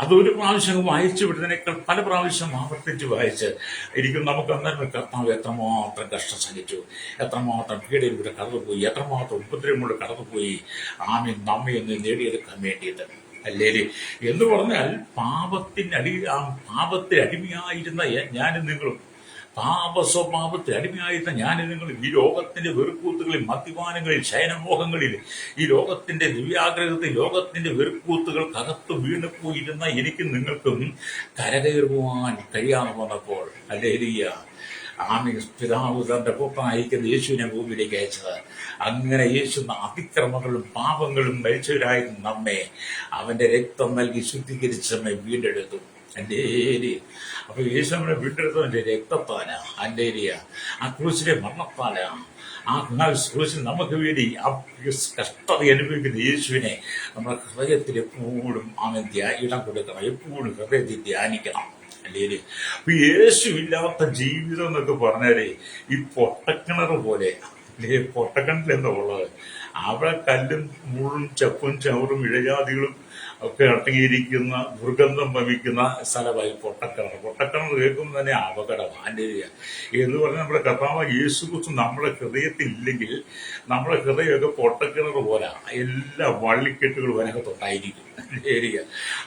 അതൊരു പ്രാവശ്യം വായിച്ചു വിടുന്നതിനേക്കാൾ പല പ്രാവശ്യം ആവർത്തിച്ച് വായിച്ച് ഇരിക്കും. നമുക്ക് അന്നേരം കർത്താവ് എത്രമാത്രം കഷ്ടം സഹിച്ചു, എത്രമാത്രം പീഡയിലൂടെ കടന്നുപോയി, എത്രമാത്രം ഉപദ്രവങ്ങളിലൂടെ കടന്നുപോയി ആമീൻ നമ്മെ ഒന്ന് നേടിയെടുക്കാൻ വേണ്ടിയിട്ട്. അല്ലേല് എന്ന് പറഞ്ഞാൽ പാപത്തിൽ അടിമയായിരുന്ന ഞാനും നിങ്ങളും, പാപസ്വഭാവത്തിൽ അടിമയായിരുന്ന ഞാനും നിങ്ങളും ഈ ലോകത്തിന്റെ വെറുക്കൂത്തുകളിൽ, മദ്യപാനങ്ങളിൽ, ശയനമോഹങ്ങളിൽ, ഈ ലോകത്തിന്റെ ദിവ്യാഗ്രഹത്തിൽ, ലോകത്തിന്റെ വെറുക്കൂത്തുകൾക്കകത്ത് വീണുപോയിരുന്ന എനിക്കും നിങ്ങൾക്കും കരകയറുവാൻ കഴിയാതെ വന്നപ്പോൾ ഹല്ലേലൂയ ആമീൻ പിതാവ് തന്റെ പുത്രനായിരിക്കുന്ന യേശുവിനെ ഭൂമിയിലേക്ക് അയച്ചത്. അങ്ങനെ യേശു അതിക്രമങ്ങളും പാപങ്ങളും മരിച്ചവരായിരുന്ന നമ്മെ അവന്റെ രക്തം നൽകി ശുദ്ധീകരിച്ച് നമ്മെ വീണ്ടെടുത്തു. ഹല്ലേലൂയ. അപ്പൊ യേശു നമ്മളെ വീണ്ടെടുത്തവന്റെ രക്തത്താലാ. ഹല്ലേലൂയ. ആ ക്രൂശിലെ മരണത്താലാ. ആ ക്രൂശിൽ നമുക്ക് വേണ്ടി ആ കഷ്ടത അനുഭവിക്കുന്ന യേശുവിനെ നമ്മുടെ ഹൃദയത്തിൽ എപ്പോഴും അവൻ ഇടം കൊടുക്കണം. എപ്പോഴും ഹൃദയത്തിൽ ധ്യാനിക്കണം. അല്ലേ? അപ്പൊ യേശു ഇല്ലാത്ത ജീവിതം എന്നൊക്കെ പറഞ്ഞാലേ ഈ പൊട്ടക്കിണർ പോലെ. അല്ലേ? പൊട്ടക്കിണറിൽ എന്താ ഉള്ളത്? അവിടെ കല്ലും മുള്ളും ചപ്പും ചവറും ഇഴജാതികളും ഒക്കെ അടങ്ങിയിരിക്കുന്ന ദുർഗന്ധം വമിക്കുന്ന സ്ഥലമായി പൊട്ടക്കിണർ. പൊട്ടക്കിണർ കേൾക്കുമ്പോൾ തന്നെ അപകടമാണ്. എന്ന് പറഞ്ഞാൽ നമ്മുടെ കർത്താവ് യേശു ക്രിസ്തു നമ്മുടെ ഹൃദയത്തിൽ ഇല്ലെങ്കിൽ നമ്മുടെ ഹൃദയമൊക്കെ പൊട്ടക്കിണർ പോലെ എല്ലാ വള്ളിക്കെട്ടുകളും അതിനകത്തുണ്ടായിരിക്കും.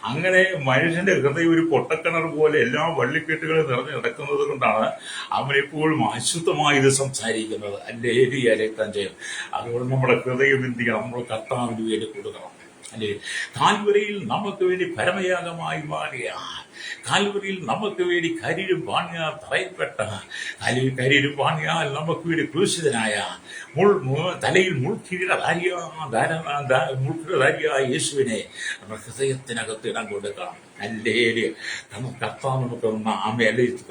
അങ്ങനെ മനുഷ്യന്റെ ഹൃദയം ഒരു പൊട്ടക്കിണർ പോലെ എല്ലാ വള്ളിക്കെട്ടുകളും നിറഞ്ഞു നടക്കുന്നത് കൊണ്ടാണ് അവനെപ്പോഴും അശുദ്ധമായി ഇത് സംസാരിക്കുന്നത്. ഹല്ലേലൂയ. രക്തം ചെയ്യും. അതുകൊണ്ട് നമ്മുടെ ഹൃദയം എന്ത് ചെയ്യണം? നമ്മൾ കർത്താവിന് വേണ്ടി കൊടുക്കണം. അല്ലേ? കാൽവരിയിൽ നമുക്ക് വേണ്ടി പരമയാഗമായി മാറിയ, കാൽവരിയിൽ നമുക്ക് വേണ്ടി കരിയിലും പാണിയാൽ തറയപ്പെട്ട, കരിയിലും പാണിയാൽ നമുക്ക് വേണ്ടി ക്രൂശിതനായ, തലയിൽ മുൾക്കിരീടധാരിയായ യേശുവിനെ നമ്മുടെ ഹൃദയത്തിനകത്ത് ഇടം കൊടുക്കണം. ഹല്ലേലൂയ. കാരണം കർത്താവ് നമുക്ക് തന്ന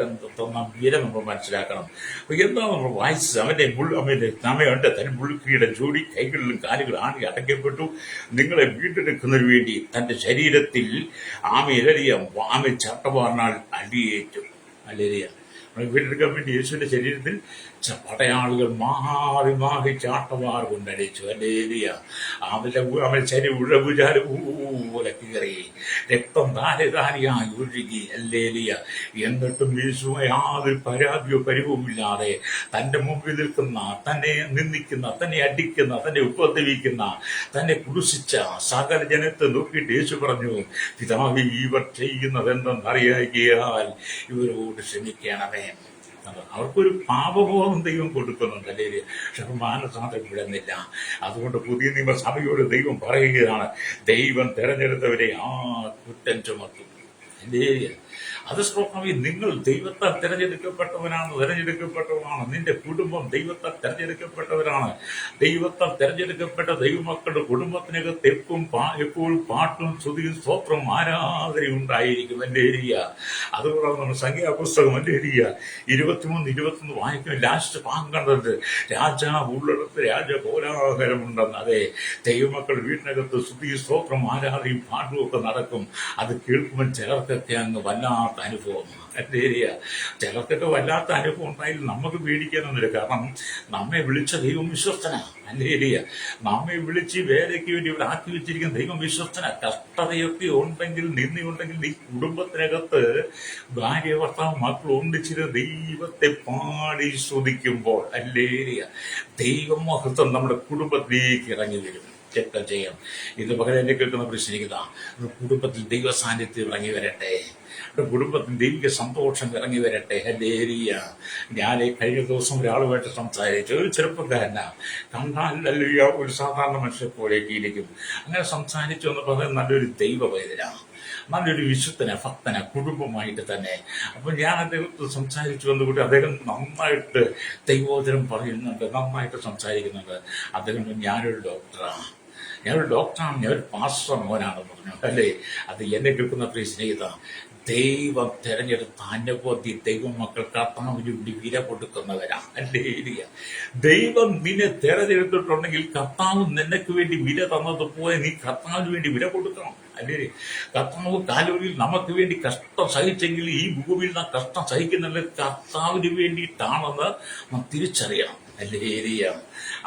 തന്ന വീരം നമ്മൾ മനസ്സിലാക്കണം. അപ്പൊ എന്താ നമ്മൾ വായിച്ചത്? അവന്റെ സമയമുണ്ട് തന്റെ മുൾക്കിരീടം ചൂടി കൈകളിലും കാലുകളും ആണി അടയ്ക്കപ്പെട്ടു നിങ്ങളെ വീണ്ടെടുക്കുന്നതിന് വേണ്ടി തന്റെ ശരീരത്തിൽ ആമെ ചട്ടവാറിനാൽ അടിയേറ്റു. ഹല്ലേലൂയ. നമ്മളെ വീണ്ടെടുക്കാൻ വേണ്ടി യേശുവിന്റെ ശരീരത്തിൽ പടയാളുകൾ മാറി മാറി ചാട്ടവാർ കൊണ്ടടിച്ചു. ഹല്ലേലൂയ. അവൻ ശരീരം പോലെ കീറി, രക്തം ധാരധാരിയായി ഒഴുകി. ഹല്ലേലൂയ. എന്നിട്ടും യേശു യാതൊരു പരാതിയോ പരിവുമില്ലാതെ തന്റെ മുമ്പിൽ നിൽക്കുന്ന, തന്നെ നിന്ദിക്കുന്ന, തന്നെ അടിക്കുന്ന, തന്നെ ഉപദ്രവിക്കുന്ന, തന്നെ ക്രൂശിച്ച സകല ജനത്തെ നോക്കിയിട്ട് യേശു പറഞ്ഞു, പിതാവേ, ഇവർ ചെയ്യുന്നത് എന്തെന്നറിയാകിയാൽ ഇവരോട് ക്ഷമിക്കണമേ. അവർക്കൊരു പാപബോധം ദൈവം കൊടുക്കുന്നുണ്ട്, അല്ലേ? പക്ഷെ അവർ മാനസാന്തരം വിടുന്നില്ല. അതുകൊണ്ട് പുതിയ നിയമസഭയോട് ദൈവം പറയുകയാണ്, ദൈവം തെരഞ്ഞെടുത്തവരെ ആ കുറ്റം ചുമത്തും, അല്ലേ? അത് സ്വാഭാവിക. നിങ്ങൾ ദൈവത്താൽ തെരഞ്ഞെടുക്കപ്പെട്ടവനാണ്. നിന്റെ കുടുംബം ദൈവത്താൽ തെരഞ്ഞെടുക്കപ്പെട്ടവരാണ്. ദൈവത്താൽ തെരഞ്ഞെടുക്കപ്പെട്ട ദൈവമക്കളുടെ കുടുംബത്തിനകത്ത് എപ്പോഴും പാട്ടും സ്തുതിയും സ്തോത്രവും ആരാധനയും ഉണ്ടായിരിക്കും, അല്ലേ? അതുകൊണ്ടാണ് നമ്മൾ സംഖ്യാപുസ്തകം, അല്ലേ, 23-21 വായിക്കും. ലാസ്റ്റ് ഭാഗം കണ്ടത്, രാജാവ് ഉള്ളിടത്ത് രാജകോലാഹലമുണ്ടെന്ന്. അതെ, ദൈവമക്കൾ വീട്ടിനകത്ത് സ്തുതിയും സ്തോത്രം ആരാധനയും പാട്ടും ഒക്കെ നടക്കും. അത് കേൾക്കുമ്പോൾ ചിലർക്കൊക്കെ അങ്ങ് വല്ലാത്ത അനുഭവം, അല്ലേ? ചിലർക്കൊക്കെ വല്ലാത്ത അനുഭവം ഉണ്ടായാലും നമുക്ക് പേടിക്കാനൊന്നുമില്ല. കാരണം നമ്മെ വിളിച്ച ദൈവം വിശ്വസ്തനാണ്, അല്ലേ? നമ്മെ വിളിച്ച് വേലയ്ക്ക് വേണ്ടി ഇവിടെ ആക്കി വെച്ചിരിക്കുന്ന ദൈവം വിശ്വസ്തനാണ്. കഷ്ടതയൊക്കെ ഉണ്ടെങ്കിൽ, നിന്നയുണ്ടെങ്കിൽ, ഈ കുടുംബത്തിനകത്ത് ഭാര്യ ഭർത്താവ് മക്കൾ ഒന്നിച്ചിരുന്ന് ദൈവത്തെ പാടി സ്തുതിക്കുമ്പോൾ, അല്ലേ, ദൈവം മഹത്വം നമ്മുടെ കുടുംബത്തിലേക്ക് ഇറങ്ങി വരും. ചെക്കം ചെയ്യാം. ഇത് പകരം എന്നെ കേൾക്കുന്ന പ്രശ്നിക്കുന്ന കുടുംബത്തിൽ ദൈവ സാന്നിധ്യം ഇറങ്ങി വരട്ടെ, കുടുംബത്തിൽ ദൈവിക സന്തോഷം ഇറങ്ങി വരട്ടെ, ഹല്ലേലൂയ. ഞാൻ കഴിഞ്ഞ ദിവസം ഒരാളുമായിട്ട് സംസാരിച്ചു. ഒരു ചെറുപ്പക്കാരനാ, കണ്ടാലല്ല ഒരു സാധാരണ മനുഷ്യരെ പോലെയൊക്കെ ഇരിക്കും. അങ്ങനെ സംസാരിച്ചു എന്ന് പറഞ്ഞാൽ നല്ലൊരു ദൈവ പൈതലാണ്, നല്ലൊരു വിശുദ്ധന ഭക്തന, കുടുംബമായിട്ട് തന്നെ. അപ്പൊ ഞാൻ അദ്ദേഹത്തോട് സംസാരിച്ചു വന്നുകൂടി അദ്ദേഹം നന്നായിട്ട് ദൈവോദരം പറയുന്നുണ്ട്, നന്നായിട്ട് സംസാരിക്കുന്നുണ്ട്. അദ്ദേഹം ഞാനൊരു ഡോക്ടറാണ്, ഞാനൊരു പാസ്റ്റർ മോനാണെന്ന് പറഞ്ഞു, അല്ലേ? അത് എന്നെ കേൾക്കുന്ന പ്രിയ സ്നേഹിത, ദൈവം തെരഞ്ഞെടുത്ത അനവധി ദൈവമക്കൾ കർത്താവിന് വേണ്ടി വില കൊടുക്കുന്നവരാണ്, അല്ലേ? ദൈവം നിന്നെ തെരഞ്ഞെടുത്തിട്ടുണ്ടെങ്കിൽ കർത്താവ് നിനക്ക് വേണ്ടി വില തന്നതുപോലെ നീ കർത്താവിന് വേണ്ടി വില കൊടുക്കണം, അല്ലേ? കർത്താവ് കാലവരിയിൽ നമുക്ക് വേണ്ടി കഷ്ടം സഹിച്ചെങ്കിൽ ഈ ഭൂമിയിൽ നാം കഷ്ടം സഹിക്കുന്നത് കർത്താവിന് വേണ്ടിയിട്ടാണെന്ന് നാം തിരിച്ചറിയണം, അല്ലേ?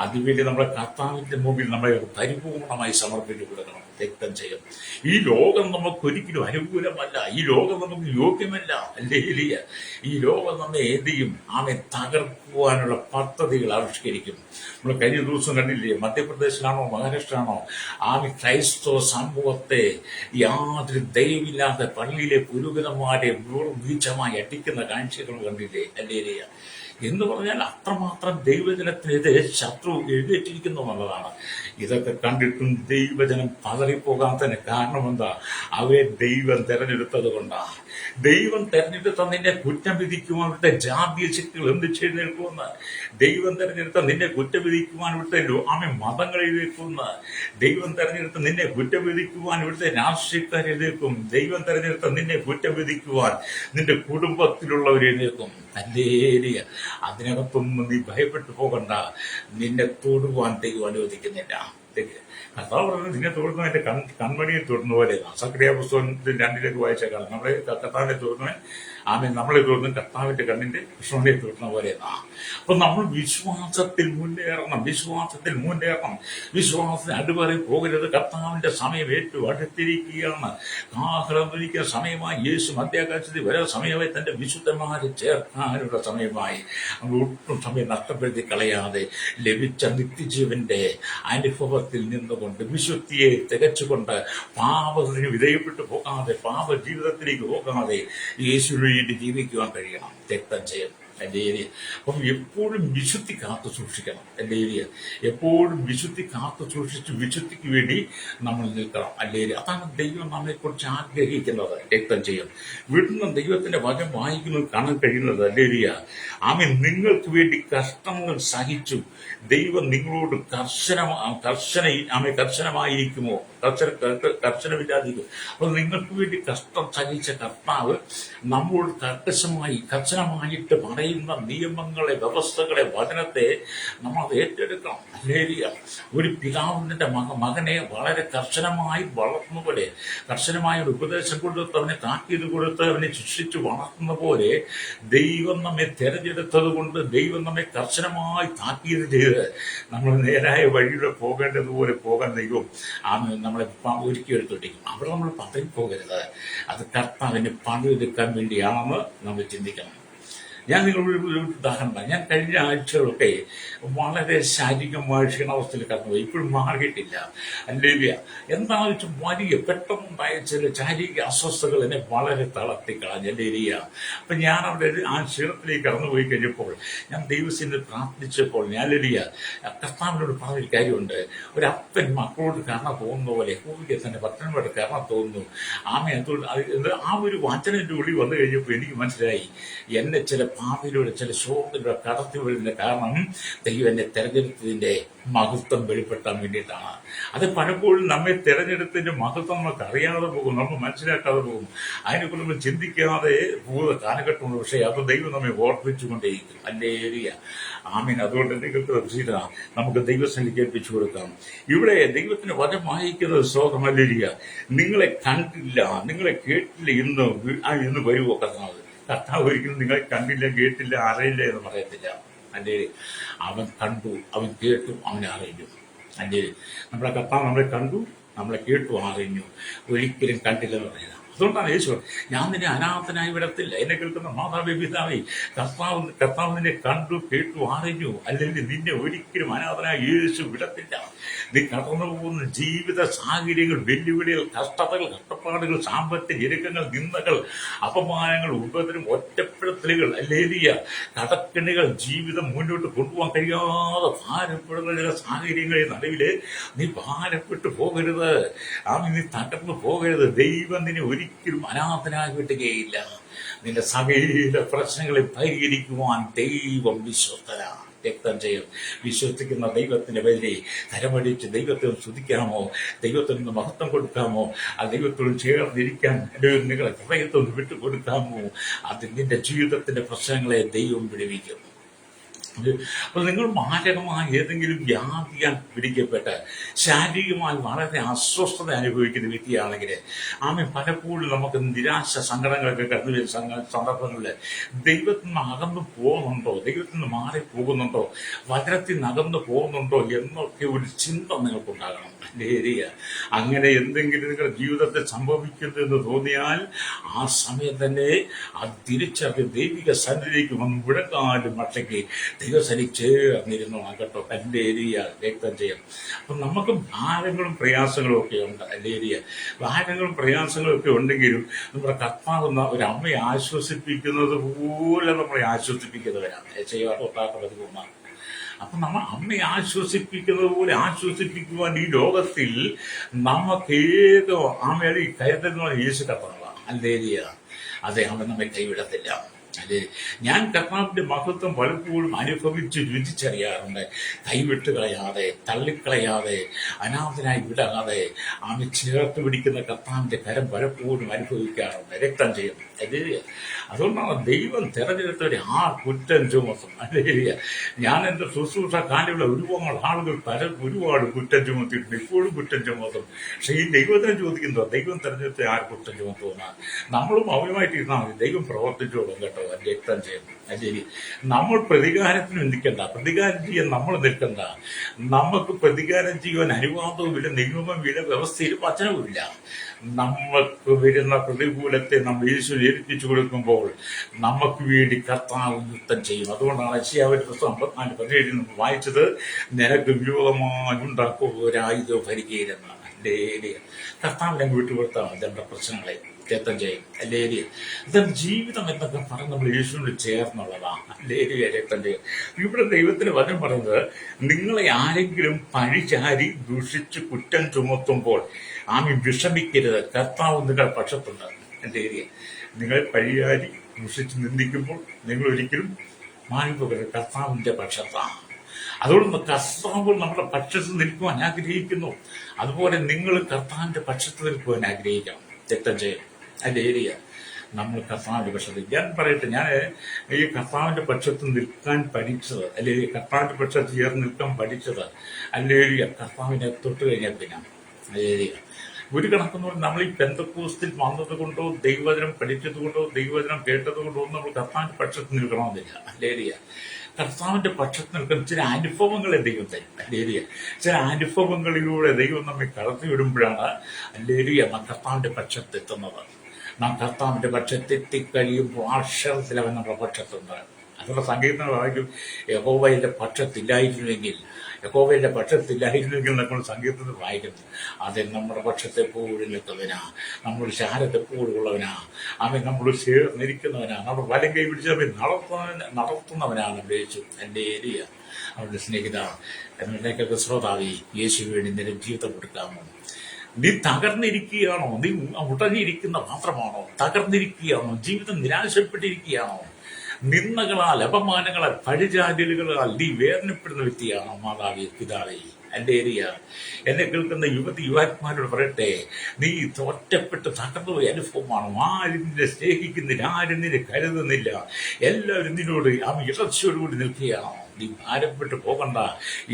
അതിനുവേണ്ടി നമ്മുടെ കർത്താവിന്റെ മുമ്പിൽ നമ്മളെ പരിപൂർണമായി സമർപ്പിച്ചു കൊടുക്കണം, രക്തം ചെയ്യും. ഈ ലോകം നമുക്കൊരിക്കലും അനുകൂലമല്ല, ഈ ലോകം നമുക്ക് യോഗ്യമല്ല, അല്ലേ? ഈ ലോകം നമ്മെ എന്ത് ചെയ്യും? ആമെ തകർക്കുവാനുള്ള പദ്ധതികൾ ആവിഷ്കരിക്കും. നമ്മൾ കഴിഞ്ഞ ദിവസം കണ്ടില്ലേ, മധ്യപ്രദേശിലാണോ മഹാരാഷ്ട്രയാണോ, ആമെ ക്രൈസ്തവ സമൂഹത്തെ യാതൊരു ദയവില്ലാതെ പള്ളിയിലെ പുരോഹിതന്മാരെ വീഴ്ചമായി അടിക്കുന്ന കാഴ്ചകൾ കണ്ടില്ലേ, അല്ലേ? എന്ന് പറഞ്ഞാൽ അത്രമാത്രം ദൈവജനത്തിനെതിരെ ശത്രു എഴുന്നേറ്റിരിക്കുന്നു എന്നുള്ളതാണ്. ഇതൊക്കെ കണ്ടിട്ടും ദൈവജനം പതറിപ്പോകാൻ തന്നെ കാരണം എന്താ? അവയെ ദൈവം തെരഞ്ഞെടുത്തത് കൊണ്ടാണ്. ദൈവം തെരഞ്ഞെടുത്ത നിന്നെ കുറ്റം വിധിക്കുവാൻ ഇവിടുത്തെ ജാതീയ ശക്തികൾ എന്ത് ചെയ്തെടുക്കുമെന്ന്, ദൈവം തെരഞ്ഞെടുത്ത നിന്നെ കുറ്റം വിധിക്കുവാൻ ഇവിടുത്തെ മതങ്ങൾ എഴുതേക്കുമെന്ന്, ദൈവം തെരഞ്ഞെടുത്ത നിന്നെ കുറ്റം വിധിക്കുവാൻ ഇവിടുത്തെ രാഷ്ട്രീയക്കാർ എഴുതേക്കും, ദൈവം തെരഞ്ഞെടുത്ത നിന്നെ കുറ്റം വിധിക്കുവാൻ നിന്റെ കുടുംബത്തിലുള്ളവർ എഴുതേക്കും, അല്ലേ? അതിനകത്തൊന്നും നീ ഭയപ്പെട്ടു പോകണ്ട. നിന്നെ തൊടുവാൻ ദൈവം അനുവദിക്കുന്നില്ല. കർത്താവ് പറഞ്ഞത് നിന്നെ തൊടുന്ന എന്റെ കൺമണിയെ തൊടുന്ന പോലെ. സക്രിയ പുസ്തകത്തിൽ 2 വായിച്ചേക്കാണ്. നമ്മളെ കർത്താവിനെ തൊടുന്നവൻ നമ്മളെ തൊടുന്ന കർത്താവിന്റെ കണ്ണിന്റെ കൃഷ്ണനെ തൊടുന്ന പോലെ. അപ്പൊ നമ്മൾ വിശ്വാസത്തിൽ മുന്നേറണം, വിശ്വാസത്തിന് അടിപറി പോകരുത്. കർത്താവിന്റെ സമയം ഏറ്റവും അടുത്തിരിക്കുകയാണ്. കാഹളമൊരുക്കിയ സമയമായി, യേശു മധ്യാകാശത്തിൽ വരെ സമയമായി, തന്റെ വിശുദ്ധന്മാരെ ചേർക്കാനുള്ള സമയമായി. നമ്മൾ ഒട്ടും സമയം നഷ്ടപ്പെടുത്തി കളയാതെ ലഭിച്ച നിത്യജീവന്റെ അനുഭവത്തിൽ നിന്നുകൊണ്ട് വിശുദ്ധിയെ തികച്ചുകൊണ്ട് പാപത്തിന് വിധേയപ്പെട്ടു പോകാതെ, പാപ ജീവിതത്തിലേക്ക് പോകാതെ യേശുവിന് വേണ്ടി ജീവിക്കുവാൻ കഴിയണം. രക്തം ചെയ്യണം, അല്ലേ? അപ്പം എപ്പോഴും വിശുദ്ധി കാത്തു സൂക്ഷിക്കണം, അല്ലേ? എപ്പോഴും വിശുദ്ധി കാത്തു സൂക്ഷിച്ച് വിശുദ്ധിക്ക് വേണ്ടി നമ്മൾ നിൽക്കണം, അല്ലേ? അതാണ് ദൈവം നമ്മളെക്കുറിച്ച് ആഗ്രഹിക്കുന്നത്. രക്തം ചെയ്യും. വീട്ടിൽ ദൈവത്തിന്റെ വചനം വായിക്കുന്നത് കാണാൻ കഴിയുന്നത്, അല്ലേ? നിങ്ങൾക്ക് വേണ്ടി കഷ്ടങ്ങൾ സഹിച്ചു ദൈവം നിങ്ങളോട് കർശനമായിരിക്കുമോ? കർശനമില്ലാതിരിക്കും. അപ്പൊ നിങ്ങൾക്ക് വേണ്ടി കഷ്ടം സഹിച്ച കർത്താവ് നമ്മളോട് കർശനമായിട്ട് പറയുന്ന നിയമങ്ങളെ, വ്യവസ്ഥകളെ, വചനത്തെ നമ്മൾ അത് ഏറ്റെടുക്കണം, അല്ലേ? ഒരു പിതാവിന്റെ മകനെ വളരെ കർശനമായി വളർത്തുന്ന പോലെ, കർശനമായ ഒരു ഉപദേശം കൊടുത്ത് അവനെ താക്കീത് കൊടുത്ത് അവനെ ശിക്ഷിച്ച് വളർത്തുന്ന പോലെ ദൈവം നമ്മെ തെരഞ്ഞെടുത്തത് കൊണ്ട് ദൈവം നമ്മെ കർശനമായി താക്കീത് ചെയ്ത് നമ്മൾ നേരായ വഴിയിലൂടെ പോകേണ്ടതുപോലെ പോകാൻ ദൈവം നമ്മളെ ഒരുക്കിയെടുത്തിട്ടിരിക്കും. അവിടെ നമ്മൾ പതറിപ്പോകരുത്. അത് കർത്താവിന് പണിയെടുക്കാൻ വേണ്ടിയാണെന്ന് നമ്മൾ ചിന്തിക്കണം. ഞാൻ നിങ്ങളോട് ഒരു ഉദാഹരണം പറയാം. ഞാൻ കഴിഞ്ഞ ആഴ്ചകളൊക്കെ വളരെ ശാരീരികമായ ക്ഷീണാവസ്ഥയിൽ കടന്നുപോയി. ഇപ്പോഴും മാറിയിട്ടില്ല. അല്ലെങ്കിൽ എന്താണെന്ന് വെച്ചാൽ വലിയ പെട്ടെന്നുണ്ടായ ചില ശാരീരിക അസ്വസ്ഥതകൾ എന്നെ വളരെ തളർത്തിക്കളഞ്ഞ ഏരിയ. അപ്പൊ ഞാൻ അവിടെ ആ ക്ഷീണത്തിലേക്ക് കടന്നുപോയി കഴിഞ്ഞപ്പോൾ ഞാൻ ദൈവത്തിന് പ്രാർത്ഥിച്ചപ്പോൾ ഞാൻ കർത്താവിനോട് പറഞ്ഞൊരു കാര്യമുണ്ട്. ഒരപ്പൻ മക്കളോട് കാരണം തോന്നുന്ന പോലെ യഹോവയ്ക്ക് തന്റെ ഭക്തന്മാരുടെ കാരണം തോന്നുന്നു. ആ ഒരു വചനത്തിന്റെ ഉള്ളിൽ വന്നു കഴിഞ്ഞപ്പോൾ എനിക്ക് മനസ്സിലായി, എന്നെ ചില പാപിലൂടെ ചില ശോധനയുടെ കടത്തി വരുന്നതിന്റെ കാരണം ദൈവം എന്നെ തെരഞ്ഞെടുത്തതിന്റെ മഹത്വം വെളിപ്പെടുത്താൻ വേണ്ടിയിട്ടാണ്. അത് പലപ്പോഴും നമ്മെ തെരഞ്ഞെടുത്തതിന്റെ മഹത്വം നമുക്ക് അറിയാതെ പോകും, നമ്മൾ മനസ്സിലാക്കാതെ പോകും, അതിനെക്കുറിച്ച് നമ്മൾ ചിന്തിക്കാതെ പോകുന്ന കാലഘട്ടമുണ്ട്. പക്ഷേ അത് ദൈവം നമ്മെ ഓർപ്പിച്ചുകൊണ്ടേയിരിക്കും. അല്ലേ ഏരിയ ആമീൻ. അതുകൊണ്ട് നമുക്ക് ദൈവസന്നിധിക്ക് ഏൽപ്പിച്ചു കൊടുക്കാം. ഇവിടെ ദൈവത്തിന് വചനം വായിക്കുന്നത് സ്വതമല്ലിയ. നിങ്ങളെ കണ്ടില്ല, നിങ്ങളെ കേട്ടില്ല, ഇന്ന് വരുമോ കർത്താവ്? കർത്താവ് ഒരിക്കലും നിങ്ങളെ കണ്ടില്ല, കേട്ടില്ല, അറിയില്ല എന്ന് പറയത്തില്ല. അല്ലേ അവൻ കണ്ടു, അവൻ കേട്ടു, അവനെ അറിഞ്ഞു. അല്ലേ നമ്മളെ കർത്താവ് നമ്മളെ കണ്ടു, നമ്മളെ കേട്ടു, അറിഞ്ഞു, ഒരിക്കലും കണ്ടില്ലെന്ന് പറയുന്നത്. അതുകൊണ്ടാണ് യേശു ഞാൻ നിന്നെ അനാഥനായി വിടത്തില്ല. എന്നെ കേൾക്കുന്ന മാതാവേ പിതാവേ, കർത്താവ് നിന്നെ കണ്ടു, കേട്ടു, അറിഞ്ഞു. അല്ലെങ്കിൽ നിന്നെ ഒരിക്കലും അനാഥനായി യേശു വിടത്തില്ല. നീ കടന്നു പോകുന്ന ജീവിത സാഹചര്യങ്ങൾ, വെല്ലുവിളികൾ, കഷ്ടതകൾ, കഷ്ടപ്പാടുകൾ, സാമ്പത്തിക ഞെരുക്കങ്ങൾ, നിന്ദകൾ, അപമാനങ്ങൾ, ഉപദ്രവം, ഒറ്റപ്പെടുത്തലുകൾ, അല്ലേലിയ കടക്കെണികൾ, ജീവിതം മുന്നോട്ട് കൊണ്ടുപോകാൻ കഴിയാതെ ഭാരപ്പെടുന്ന ചില സാഹചര്യങ്ങളിൽ നടുവില് നീ ഭാരപ്പെട്ടു പോകരുത്. നീ തകർന്നു പോകരുത്. ദൈവം നിന്നെ ഒരിക്കലും അനാഥനായി വിട്ടുകയില്ല. നിന്റെ സകല പ്രശ്നങ്ങളെ പരിഹരിക്കുവാൻ ദൈവം വിശ്വസ്തനാണ്. രക്തം ചെയ്യും. വിശ്വസിക്കുന്ന ദൈവത്തിന്റെ പേരിൽ കരമടിച്ച് ദൈവത്തെ സ്തുതിക്കാമോ? ദൈവത്തിന് മഹത്വം കൊടുക്കാമോ? ആ ദൈവത്തോട് ചേർന്നിരിക്കാൻ നിങ്ങളെ ഹൃദയത്തോട് വിട്ടുകൊടുക്കാമോ? അത് നിന്റെ ജീവിതത്തിന്റെ പ്രശ്നങ്ങളെ ദൈവം വിടുവിക്കും. അപ്പോൾ നിങ്ങൾ മാരകമായ ഏതെങ്കിലും വ്യാധിയാൽ പിടിക്കപ്പെട്ട് ശാരീരികമായി വളരെ അസ്വസ്ഥത അനുഭവിക്കുന്ന വ്യക്തിയാണെങ്കിൽ പലപ്പോഴും നമുക്ക് നിരാശ, സങ്കടങ്ങളൊക്കെ കടന്നു വരുന്ന സന്ദർഭങ്ങളിൽ ദൈവത്തിൽ നിന്ന് അകന്നു പോകുന്നുണ്ടോ, ദൈവത്തിൽ നിന്ന് മാറിപ്പോകുന്നുണ്ടോ, വചനത്തിൽ നിന്ന് അകന്നു പോകുന്നുണ്ടോ എന്നൊക്കെ ഒരു ചിന്ത നിങ്ങൾക്കുണ്ടാകണം. ഏരിയ അങ്ങനെ എന്തെങ്കിലും നിങ്ങളുടെ ജീവിതത്തിൽ സംഭവിക്കുന്നു എന്ന് തോന്നിയാൽ ആ സമയം തന്നെ അത് തിരിച്ചറിഞ്ഞ് ദൈവിക സന്നിധിയിലേക്ക് വന്ന് മുഴക്കാലും മട്ടയ്ക്ക് ദൈവസനി ചേർന്നിരുന്നു കേട്ടോ. എൻ്റെ ഏരിയ വ്യക്തം ചെയ്യും. അപ്പം നമുക്ക് ഭാരങ്ങളും പ്രയാസങ്ങളും ഒക്കെ ഉണ്ട്. എൻ്റെ ഏരിയ ഭാരങ്ങളും പ്രയാസങ്ങളും ഒക്കെ ഉണ്ടെങ്കിലും നമ്മുടെ കർത്താവുന്ന ഒരു അമ്മയെ ആശ്വസിപ്പിക്കുന്നത് പോലെ നമ്മളെ ആശ്വസിപ്പിക്കുന്നവരാണ് ചെയ്യാറുണ്ടാക്കുന്നത്. അപ്പൊ നമ്മൾ അമ്മയെ ആശ്വസിപ്പിക്കുന്നത് പോലെ ആശ്വസിപ്പിക്കുവാൻ ഈ ലോകത്തിൽ നമുക്ക് ഏതോ അമ്മയുടെ ഈ കരുതൽ യേശു കർത്താവാണ്. അല്ലേരിയ അതെ, അവൻ നമ്മെ കൈവിടത്തില്ല. അല്ലേ ഞാൻ കർത്താവിന്റെ മഹത്വം പലപ്പോഴും അനുഭവിച്ച് രുചിച്ചറിയാറുണ്ട്. കൈവിട്ട് കളയാതെ, തള്ളിക്കളയാതെ, അനാഥനായി വിടാതെ ആമെ ചേർത്ത് പിടിക്കുന്ന കർത്താവിന്റെ കരം പലപ്പോഴും അനുഭവിക്കാറുണ്ട്. രക്തം ചെയ്യും. അതുകൊണ്ടാണ് ദൈവം തെരഞ്ഞെടുത്തവരെ കുറ്റം ചുമത്തും. അല്ലേരിയ ഞാൻ എൻ്റെ ശുശ്രൂഷ കാലുള്ള ഒരുപാട് ആളുകൾ ഒരുപാട് കുറ്റം ചുമത്തിയിട്ടുണ്ട്, ഇപ്പോഴും കുറ്റം ചുമത്തും. പക്ഷെ ഈ ദൈവത്തിനെ ചോദിക്കുന്നതോ ദൈവം തെരഞ്ഞെടുത്ത കുറ്റം ചുമത്തുമെന്നാണ്. നമ്മളും അവരുമായിട്ട് ഇരുന്നാൽ മതി, ദൈവം പ്രവർത്തിച്ചോളും കേട്ടോ. രക്തം ചെയ്യും. ശരി, നമ്മൾ പ്രതികാരത്തിന് നിൽക്കണ്ട, പ്രതികാരം ചെയ്യാൻ നമ്മൾ നിൽക്കണ്ട. നമുക്ക് പ്രതികാരം ചെയ്യുവാൻ അനുവാദവുമില്ല, നിയമവുമില്ല, വ്യവസ്ഥയിൽ വചനവുമില്ല. നമുക്ക് വരുന്ന പ്രതികൂലത്തെ നമ്മൾ യേശുവിനെ ഏൽപ്പിച്ചു കൊടുക്കുമ്പോൾ നമുക്ക് വേണ്ടി കർത്താവ് യുദ്ധം ചെയ്യും. അതുകൊണ്ടാണ് യശയ്യാവിന്റെ പുസ്തകം 54:17 നമ്മൾ വായിച്ചത്, നിനക്ക് വിരോധമായി ഉണ്ടാക്കുക ഒരായുധം ഭരിക്കുകയില്ലെന്നാണ്. കർത്താവിനെ വിട്ടുകൊടുത്താൽ മതി നമ്മുടെ പ്രശ്നങ്ങളെ രക്തം ചെയ്യും. അല്ലേരിയ ഇതാണ് ജീവിതം എന്നൊക്കെ പറഞ്ഞ് നമ്മൾ യേശുവിനോട് ചേർന്നുള്ളതാണ്. അല്ലേരിയ രക്തം ചെയ്യും. ഇവിടെ ദൈവത്തിന് വചനം പറയുന്നത്, നിങ്ങളെ ആരെങ്കിലും പഴിചാരി ദുഷിച്ച് കുറ്റം ചുമത്തുമ്പോൾ വിഷമിക്കരുത്, കർത്താവ് നിങ്ങളുടെ പക്ഷത്തുണ്ട്. എൻ്റെ ഏരിയ നിങ്ങൾ പഴിയാരി ദുഷിച്ച് നിന്ദിക്കുമ്പോൾ നിങ്ങൾ ഒരിക്കലും മാറിപ്പോകരുത്, കർത്താവിന്റെ പക്ഷത്താണ്. അതുകൊണ്ട് കർത്താവ് നമ്മുടെ പക്ഷത്ത് നിൽക്കുവാൻ ആഗ്രഹിക്കുന്നു. അതുപോലെ നിങ്ങൾ കർത്താവിന്റെ പക്ഷത്ത് നിൽക്കുവാൻ ആഗ്രഹിക്കണം. രക്തം ചെയ്യും. അതിന്റെ ഏരിയ നമ്മൾ കർത്താവിന്റെ പക്ഷത്ത്. ഞാൻ പറയട്ടെ, ഞാൻ ഈ കർത്താവിന്റെ പക്ഷത്ത് നിൽക്കാൻ പഠിച്ചത്, അല്ലെങ്കിൽ കർത്താവിന്റെ പക്ഷത്ത് ചേർന്ന് നിൽക്കാൻ പഠിച്ചത് അല്ലെങ്കിൽ കർത്താവിനെ തൊട്ട് കഴിഞ്ഞാൽ പിന്നെ ഏരിയ ഒരു കണക്കെന്ന് പറഞ്ഞാൽ നമ്മൾ ഈ പെന്തക്കോസ്തിൽ വന്നത് കൊണ്ടോ ദൈവവചനം പഠിച്ചത് കൊണ്ടോ ദൈവവചനം കേട്ടത് കൊണ്ടോ ഒന്നും നമ്മൾ കർത്താവിന്റെ പക്ഷത്ത് നിൽക്കണമെന്നില്ല. അല്ലേരിയ കർത്താവിന്റെ പക്ഷത്ത് നിൽക്കുന്ന ചില അനുഭവങ്ങളെ ദൈവം തരും. അല്ലേരിയ ചില അനുഭവങ്ങളിലൂടെ ദൈവം നമ്മെ കടത്തിവിടുമ്പോഴാണ് അല്ലേരിയ നാം കർത്താവിന്റെ പക്ഷത്ത് എത്തുന്നത്. നാം കർത്താവിന്റെ പക്ഷത്തെത്തിക്കഴിയുമ്പോൾ അക്ഷരത്തിൽ അവൻ നമ്മുടെ പക്ഷത്തുണ്ട്. അതുള്ള സങ്കീർത്തനം വായിക്കും, യഹോവയുടെ പക്ഷത്തില്ലായിരുന്നുവെങ്കിൽ നമ്മൾ സങ്കീർത്തനം വായിക്കുന്നു. അത് നമ്മുടെ പക്ഷത്തെ എപ്പോഴും നിൽക്കുന്നവനാ, നമ്മുടെ ശാരത്തെ എപ്പോഴും ഉള്ളവനാ, അവൻ നമ്മൾ ചേർന്നിരിക്കുന്നവനാ, നമ്മുടെ വലം കൈ പിടിച്ച് അവൻ നടത്തുന്നവനാണ് നമ്മുടെ യേശു. എൻ്റെ ഏരിയ അവരുടെ സ്നേഹിത എന്നൊക്കെ ശ്രോതാവി, യേശു വേണ്ടി നിന്റെ ജീവിതം കൊടുക്കാമോ? നീ തകർന്നിരിക്കുകയാണോ? നീ ഉടഞ്ഞിരിക്കുന്ന മാത്രമാണോ? തകർന്നിരിക്കുകയാണോ? ജീവിതം നിരാശപ്പെട്ടിരിക്കുകയാണോ? നിന്ദകളാൽ, അപമാനങ്ങളാൽ, പഴിചാരലുകളാൽ നീ വേദനപ്പെടുന്ന വ്യക്തിയാണോ? മാതാവേ, പിതാവേ, എൻ്റെ ഏരിയ എന്നെ കേൾക്കുന്ന യുവാത്മാരോട് പറയട്ടെ, നീ ഒറ്റപ്പെട്ട് തകർന്നുപോയ അനുഭവമാണ്. ആരും നിന്നെ സ്നേഹിക്കുന്നില്ല, ആരും നിന്നെ കരുതുന്നില്ല, എല്ലാവരും നിന്നോട് ആ ഇളർച്ചയോടുകൂടി നിൽക്കുകയാണോ? നീ ഭാരപ്പെട്ട് പോകണ്ട,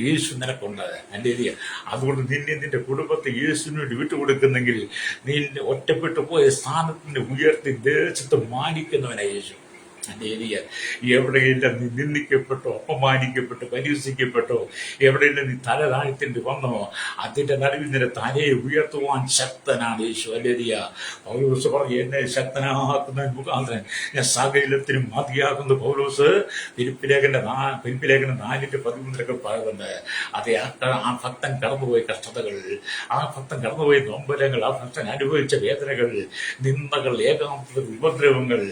യേശു നിനക്കുണ്ട്. എൻ്റെ ഏരിയ അതുകൊണ്ട് നിന്റെ കുടുംബത്തെ യേശുവിന് വേണ്ടി വിട്ടുകൊടുക്കുന്നെങ്കിൽ നിന്റെ ഒറ്റപ്പെട്ടു പോയ സ്ഥാനത്തിന് ഉയർത്തി ദേശത്ത് മാനിക്കുന്നവനായ യേശു. എൻ്റെ ഏരിയ എവിടെയെല്ലാം നീ നിന്ദിക്കപ്പെട്ടോ, അപമാനിക്കപ്പെട്ടോ, പരിഹസിക്കപ്പെട്ടോ, എവിടെയെല്ലാം നീ തല താഴ്ത്തേണ്ടി വന്നോ, അതിന്റെ നടുവിൽ നിന്നെ തലയെ ഉയർത്തുവാൻ ശക്തനാണ് യേശു. അല്ലേരിയ പൗലോസ് പറഞ്ഞു, എന്നെ ശക്തനാക്കുന്ന മുഖാന്തരൻ ഞാൻ സകലത്തിനും മതിയാകുന്ന പൗലോസ് ഫിലിപ്പിലേഖനം 4:13 പറയുന്നുണ്ട്. അതെ, ആ ഭക്തൻ കടന്നുപോയ കഷ്ടതകൾ, ആ ഭക്തൻ കടന്നുപോയ നൊമ്പരങ്ങൾ, ആ ഭക്തൻ അനുഭവിച്ച വേദനകൾ, നിന്ദകൾ, ഏകാന്തത, ഉപദ്രവങ്ങൾ,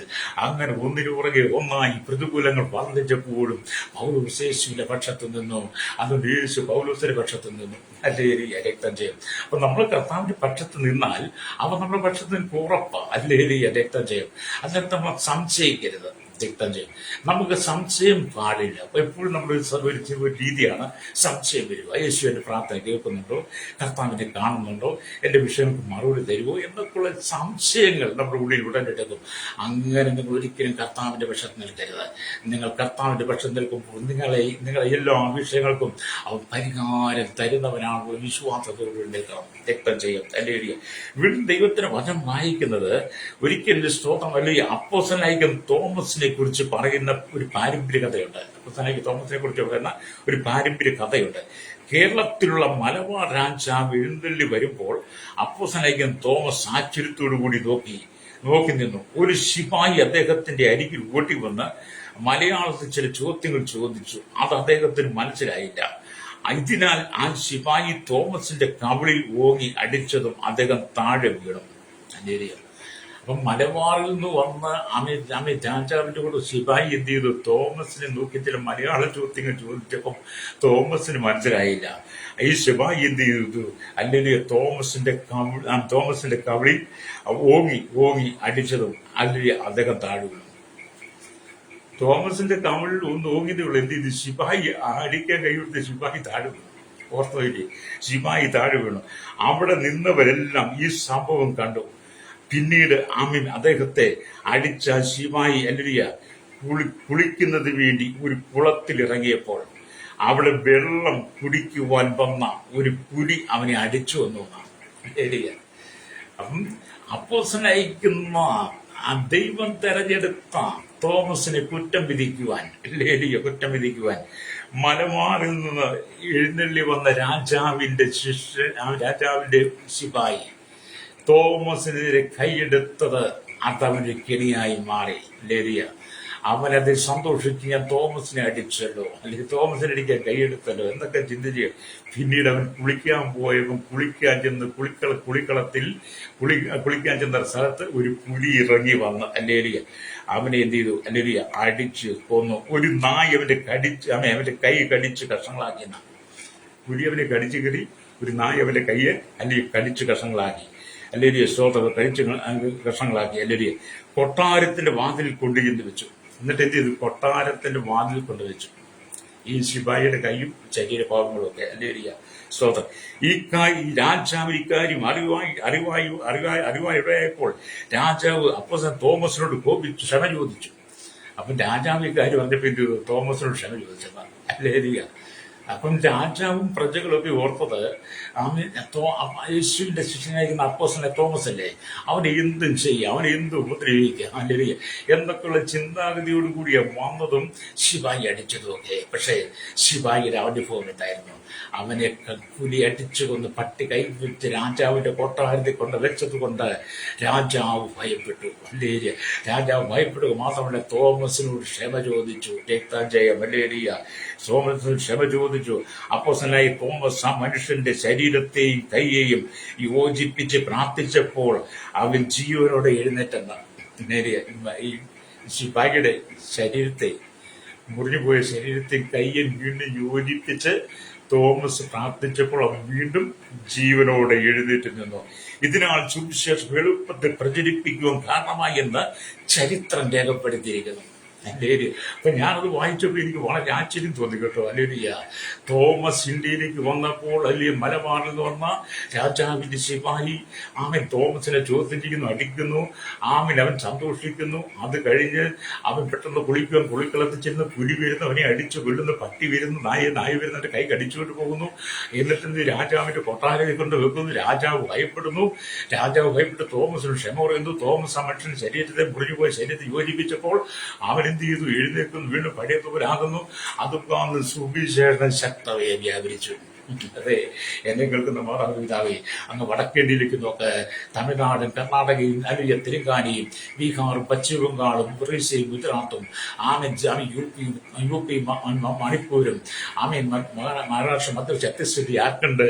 അങ്ങനെ ഒന്നിനു പുറകെ ഒന്നായി പ്രതികൂലങ്ങൾ വർദ്ധിച്ചപ്പോഴും പൗലോസ് യേശുവിന്റെ പക്ഷത്ത് നിന്നു. അതുകൊണ്ട് യേശു പൗലോസിന്റെ പക്ഷത്ത് നിന്നു. അല്ലേ, രക്തം ചെയ്യും. അപ്പൊ നമ്മൾ കർത്താവിന്റെ പക്ഷത്ത് നിന്നാൽ അവ നമ്മുടെ പക്ഷത്ത് നിന്ന് ഉറപ്പാണ്. അല്ലേ, രക്തം ചെയ്യും. അതിനകത്ത് നമ്മൾ സംശയിക്കരുത്. രക്തം ചെയ്യും. നമുക്ക് സംശയം പാടില്ല. എപ്പോഴും നമ്മുടെ ഒരു രീതിയാണ് സംശയം വരിക. യേശു എന്റെ പ്രാർത്ഥന കേൾക്കുന്നുണ്ടോ, കർത്താവിനെ കാണുന്നുണ്ടോ, എന്റെ വിഷയങ്ങൾക്ക് മറുപടി തരുമോ എന്നൊക്കെയുള്ള സംശയങ്ങൾ നമ്മുടെ ഉള്ളിൽ ഉടലെടുക്കും. അങ്ങനെ നിങ്ങൾ ഒരിക്കലും കർത്താവിന്റെ പക്ഷത്ത് നിൽക്കരുത്. നിങ്ങൾ കർത്താവിന്റെ പക്ഷത്ത് നിൽക്കുമ്പോൾ നിങ്ങളെ എല്ലാ വിഷയങ്ങൾക്കും അവൻ പരിഹാരം തരുന്നവനാണ്. വിശ്വാസത്തോടുകൂടി നിൽക്കണം. രക്തം ചെയ്യും. അല്ലെങ്കിൽ വീണ്ടും ദൈവത്തിന് വചനം വായിക്കുന്നത് ഒരിക്കലും സ്തോത്രം അല്ലെങ്കിൽ അപ്പോസ്തലനായ തോമസിനെ കുറിച്ച് പറയുന്ന ഒരു പാരമ്പര്യ കഥയുണ്ട്. അപ്പോസ്തലനായ തോമസിനെ കുറിച്ച് പറയുന്ന ഒരു പാരമ്പര്യ കഥയുണ്ട്. കേരളത്തിലുള്ള മലബാർ രാജാവ് എഴുന്നള്ളി വരുമ്പോൾ അപ്പോസ്തലനായ തോമസ് ആശ്ചര്യത്തോടുകൂടി നോക്കി നിന്നു. ഒരു ശിപായി അദ്ദേഹത്തിന്റെ അരികിൽ ഓട്ടി വന്ന് മലയാളത്തിൽ ചില ചോദ്യങ്ങൾ ചോദിച്ചു. അത് അദ്ദേഹത്തിന് മനസ്സിലായില്ല. ഇതിനാൽ ആ ശിപായി തോമസിന്റെ കവിളിൽ ഓങ്ങി അടിച്ചതും അദ്ദേഹം താഴെ വീണു. അപ്പം മലബാറിൽ നിന്ന് വന്ന അമിത് രാജാവിന്റെ കൂടെ ശിപായി എന്ത് ചെയ്തു? തോമസിനെ നോക്കി ചില മലയാള ചോദ്യങ്ങൾ ചോദിച്ചപ്പം തോമസിന് മനസ്സിലായില്ല. ഈ ശിപായി എന്ത് ചെയ്തു? അല്ലെങ്കിൽ തോമസിന്റെ കവിളിൽ ഓങ്ങി അടിച്ചതും അല്ലെങ്കിൽ അദ്ദേഹം താഴെ വീണു. തോമസിന്റെ കവിളിൽ ഒന്ന് ഓങ്ങിയതുള്ളൂ. എന്ത് ചെയ്തു? ശിപായി അടിക്കാൻ കൈകൊടുത്ത ശിപായി താഴെ വീണു. ഓർത്തോയില്ലേ? ശിപായി താഴെ വീണു. അവിടെ നിന്നവരെല്ലാം ഈ സംഭവം കണ്ടു. പിന്നീട് അദ്ദേഹത്തെ അടിച്ച ശിപായി അല്ലിയ കുളിക്കുന്നതിന് വേണ്ടി ഒരു കുളത്തിൽ ഇറങ്ങിയപ്പോൾ അവിടെ വെള്ളം കുടിക്കുവാൻ വന്ന ഒരു പുലി അവനെ അടിച്ചു വന്നതാണ്. അപ്പം അപ്പോസ്തലനായിരിക്കുന്ന ആ ദൈവം തെരഞ്ഞെടുത്ത തോമസിനെ കുറ്റം വിധിക്കുവാൻ മലബാറിൽ നിന്ന് എഴുന്നള്ളി വന്ന രാജാവിന്റെ ശിപായി തോമസിനെതിരെ കൈയെടുത്തത് അതവന്റെ കെണിയായി മാറി. ലേരിയ അവനതിൽ സന്തോഷിച്ച് ഞാൻ തോമസിനെ അടിച്ചല്ലോ, അല്ലെങ്കിൽ തോമസിനെ അടിക്കാൻ കൈയെടുത്തല്ലോ എന്നൊക്കെ ചിന്തിച്ച് പിന്നീട് അവൻ കുളിക്കാൻ പോയപ്പോൾ കുളിക്കാൻ ചെന്ന സ്ഥലത്ത് ഒരു പുലി ഇറങ്ങി വന്ന് അല്ലേലിയ അവനെ എന്ത് ചെയ്തു? അല്ലേലിയ അടിച്ച് കൊന്നു. ഒരു നായ അവന്റെ കൈ കടിച്ച് കഷ്ണങ്ങളാക്കി. പുലി അവനെ കടിച്ചു കയറി, ഒരു നായ അവന്റെ കൈയെ അല്ലെങ്കിൽ കടിച്ച് കഷ്ണങ്ങളാക്കി. അല്ലെങ്കിൽ സ്തോത്രം കഴിച്ച് കഷ്ണങ്ങളാക്കി. അല്ലെങ്കിൽ കൊട്ടാരത്തിന്റെ വാതിലിൽ കൊണ്ടുചെന്ന് വെച്ചു. എന്നിട്ട് എന്ത് ചെയ്തു? കൊട്ടാരത്തിന്റെ വാതിലിൽ കൊണ്ടുവച്ചു. ഈ ശിപായിയുടെ കൈയും ശരീരഭാഗങ്ങളും ഒക്കെ. അല്ലെങ്കിൽ സ്തോത്രം ഈ രാജാവ് ഇക്കാര്യം അറിവായപ്പോൾ രാജാവ് അപ്പോസ്തലൻ തോമസിനോട് കോപിച്ചു ക്ഷമ ചോദിച്ചു. അപ്പം രാജാവ് ഇക്കാര്യം പറഞ്ഞപ്പോൾ എന്ത് ചെയ്തു? തോമസിനോട് ക്ഷമ ചോദിച്ചതാണ്. അല്ലെങ്കിൽ അപ്പം രാജാവും പ്രജകളൊക്കെ ഓർത്തത് അവൻ യേശുവിന്റെ ശിഷ്യനായിരിക്കുന്ന അപ്പോസ്തലനായ തോമസ് അല്ലേ, അവൻ എന്തും ചെയ്യുക, അവൻ എന്തും ഉപദ്രവിക്കുക, അല്ലെങ്കിൽ എന്നൊക്കെയുള്ള ചിന്താഗതിയോട് കൂടിയ വന്നതും ശിവായി അടിച്ചതുമൊക്കെ. പക്ഷേ ശിവായിയുടെ അനുഭവം എന്തായിരുന്നു? അവനെ പുലി അടിച്ചു കൊന്ന് പട്ടി കൈവിട്ട് രാജാവിന്റെ കൊട്ടാരത്തിൽ കൊണ്ട് വെച്ചത് കൊണ്ട് രാജാവ് ഭയപ്പെട്ടു. അല്ലേ, രാജാവ് ഭയപ്പെടുക മാത്രമല്ല, തോമസിനോട് ക്ഷമ ചോദിച്ചു. രക്തജയം മലേറിയ തോമസിനോട് ക്ഷമ ചോദിച്ചു. അപ്പോസ്തലനായ തോമസ് ആ മനുഷ്യന്റെ ശരീരത്തെയും കൈയെയും യോജിപ്പിച്ച് പ്രാർത്ഥിച്ചപ്പോൾ അവൻ ജീവനോടെ എഴുന്നേറ്റെന്ന്. നേരിയ ഈ ശിവായിയുടെ ശരീരത്തെ, മുറിഞ്ഞുപോയ ശരീരത്തെ കയ്യിൽ വീണ്ടും യോജിപ്പിച്ച് തോമസ് പ്രാർത്ഥിച്ചപ്പോൾ അവൻ വീണ്ടും ജീവനോടെ എഴുന്നേറ്റ് നിന്നു. ഇതിനാൽ സുവിശേഷം എളുപ്പത്തിൽ പ്രചരിപ്പിക്കുവാൻ കാരണമായി എന്ന് ചരിത്രം രേഖപ്പെടുത്തിയിരിക്കുന്നു. അപ്പൊ ഞാനത് വായിച്ചപ്പോൾ എനിക്ക് വളരെ ആശ്ചര്യം തോന്നി കേട്ടോ. അല്ലേലിയ, തോമസ് ഇന്ത്യയിലേക്ക് വന്നപ്പോൾ അല്ലേ മലബാറിൽ നിന്ന് വന്ന രാജാവിന്റെ ശിപായി ആമൻ തോമസിനെ ചോദ്യം ചെയ്യുന്നു, അടിക്കുന്നു. അവൻ സന്തോഷിക്കുന്നു. അത് കഴിഞ്ഞ് അവൻ പെട്ടെന്ന് കുളിക്കളത്തിൽ ചെന്ന് പുലി വരുന്നു, അവനെ അടിച്ചു കൊല്ലുന്നു. പട്ടി വരുന്നു, നായ വരുന്നതിന്റെ കൈ കടിച്ചുകൊണ്ട് പോകുന്നു. എന്നിട്ട് രാജാവിന്റെ കൊട്ടാരത്തിൽ കൊണ്ട് വെക്കുന്നു. രാജാവ് ഭയപ്പെട്ട് തോമസിന് ക്ഷമ പറയുന്നു. തോമസ് ആ മനുഷ്യൻ ശരീരത്തെ മുറിഞ്ഞുപോയ ശരീരത്തെ യോജിപ്പിച്ചപ്പോൾ അവൻ എന്ത് ചെയ്തു? എഴുന്നേൽക്കുന്നു, വീണ്ടും പഴയതുപോലാകുന്നു. അതുകൊണ്ട് സുവിശേഷം ശക്തമായി വ്യാപരിച്ചു. അതെ, എന്നെ കേൾക്കുന്ന മാതാപിതാവേ, അങ്ങ് വടക്കേണ്ടിയിലേക്ക് നോക്ക്. തമിഴ്നാടും കർണാടകയും അല്ലെങ്കിൽ തെലുങ്കാനയും ബീഹാറും പശ്ചിമ ബംഗാളും ഒറീസയും ഗുജറാത്തും യു പി മണിപ്പൂരും മഹാരാഷ്ട്ര, മധ്യ ഛത്തീസ്ഗഡ്, ജാർഖണ്ഡ്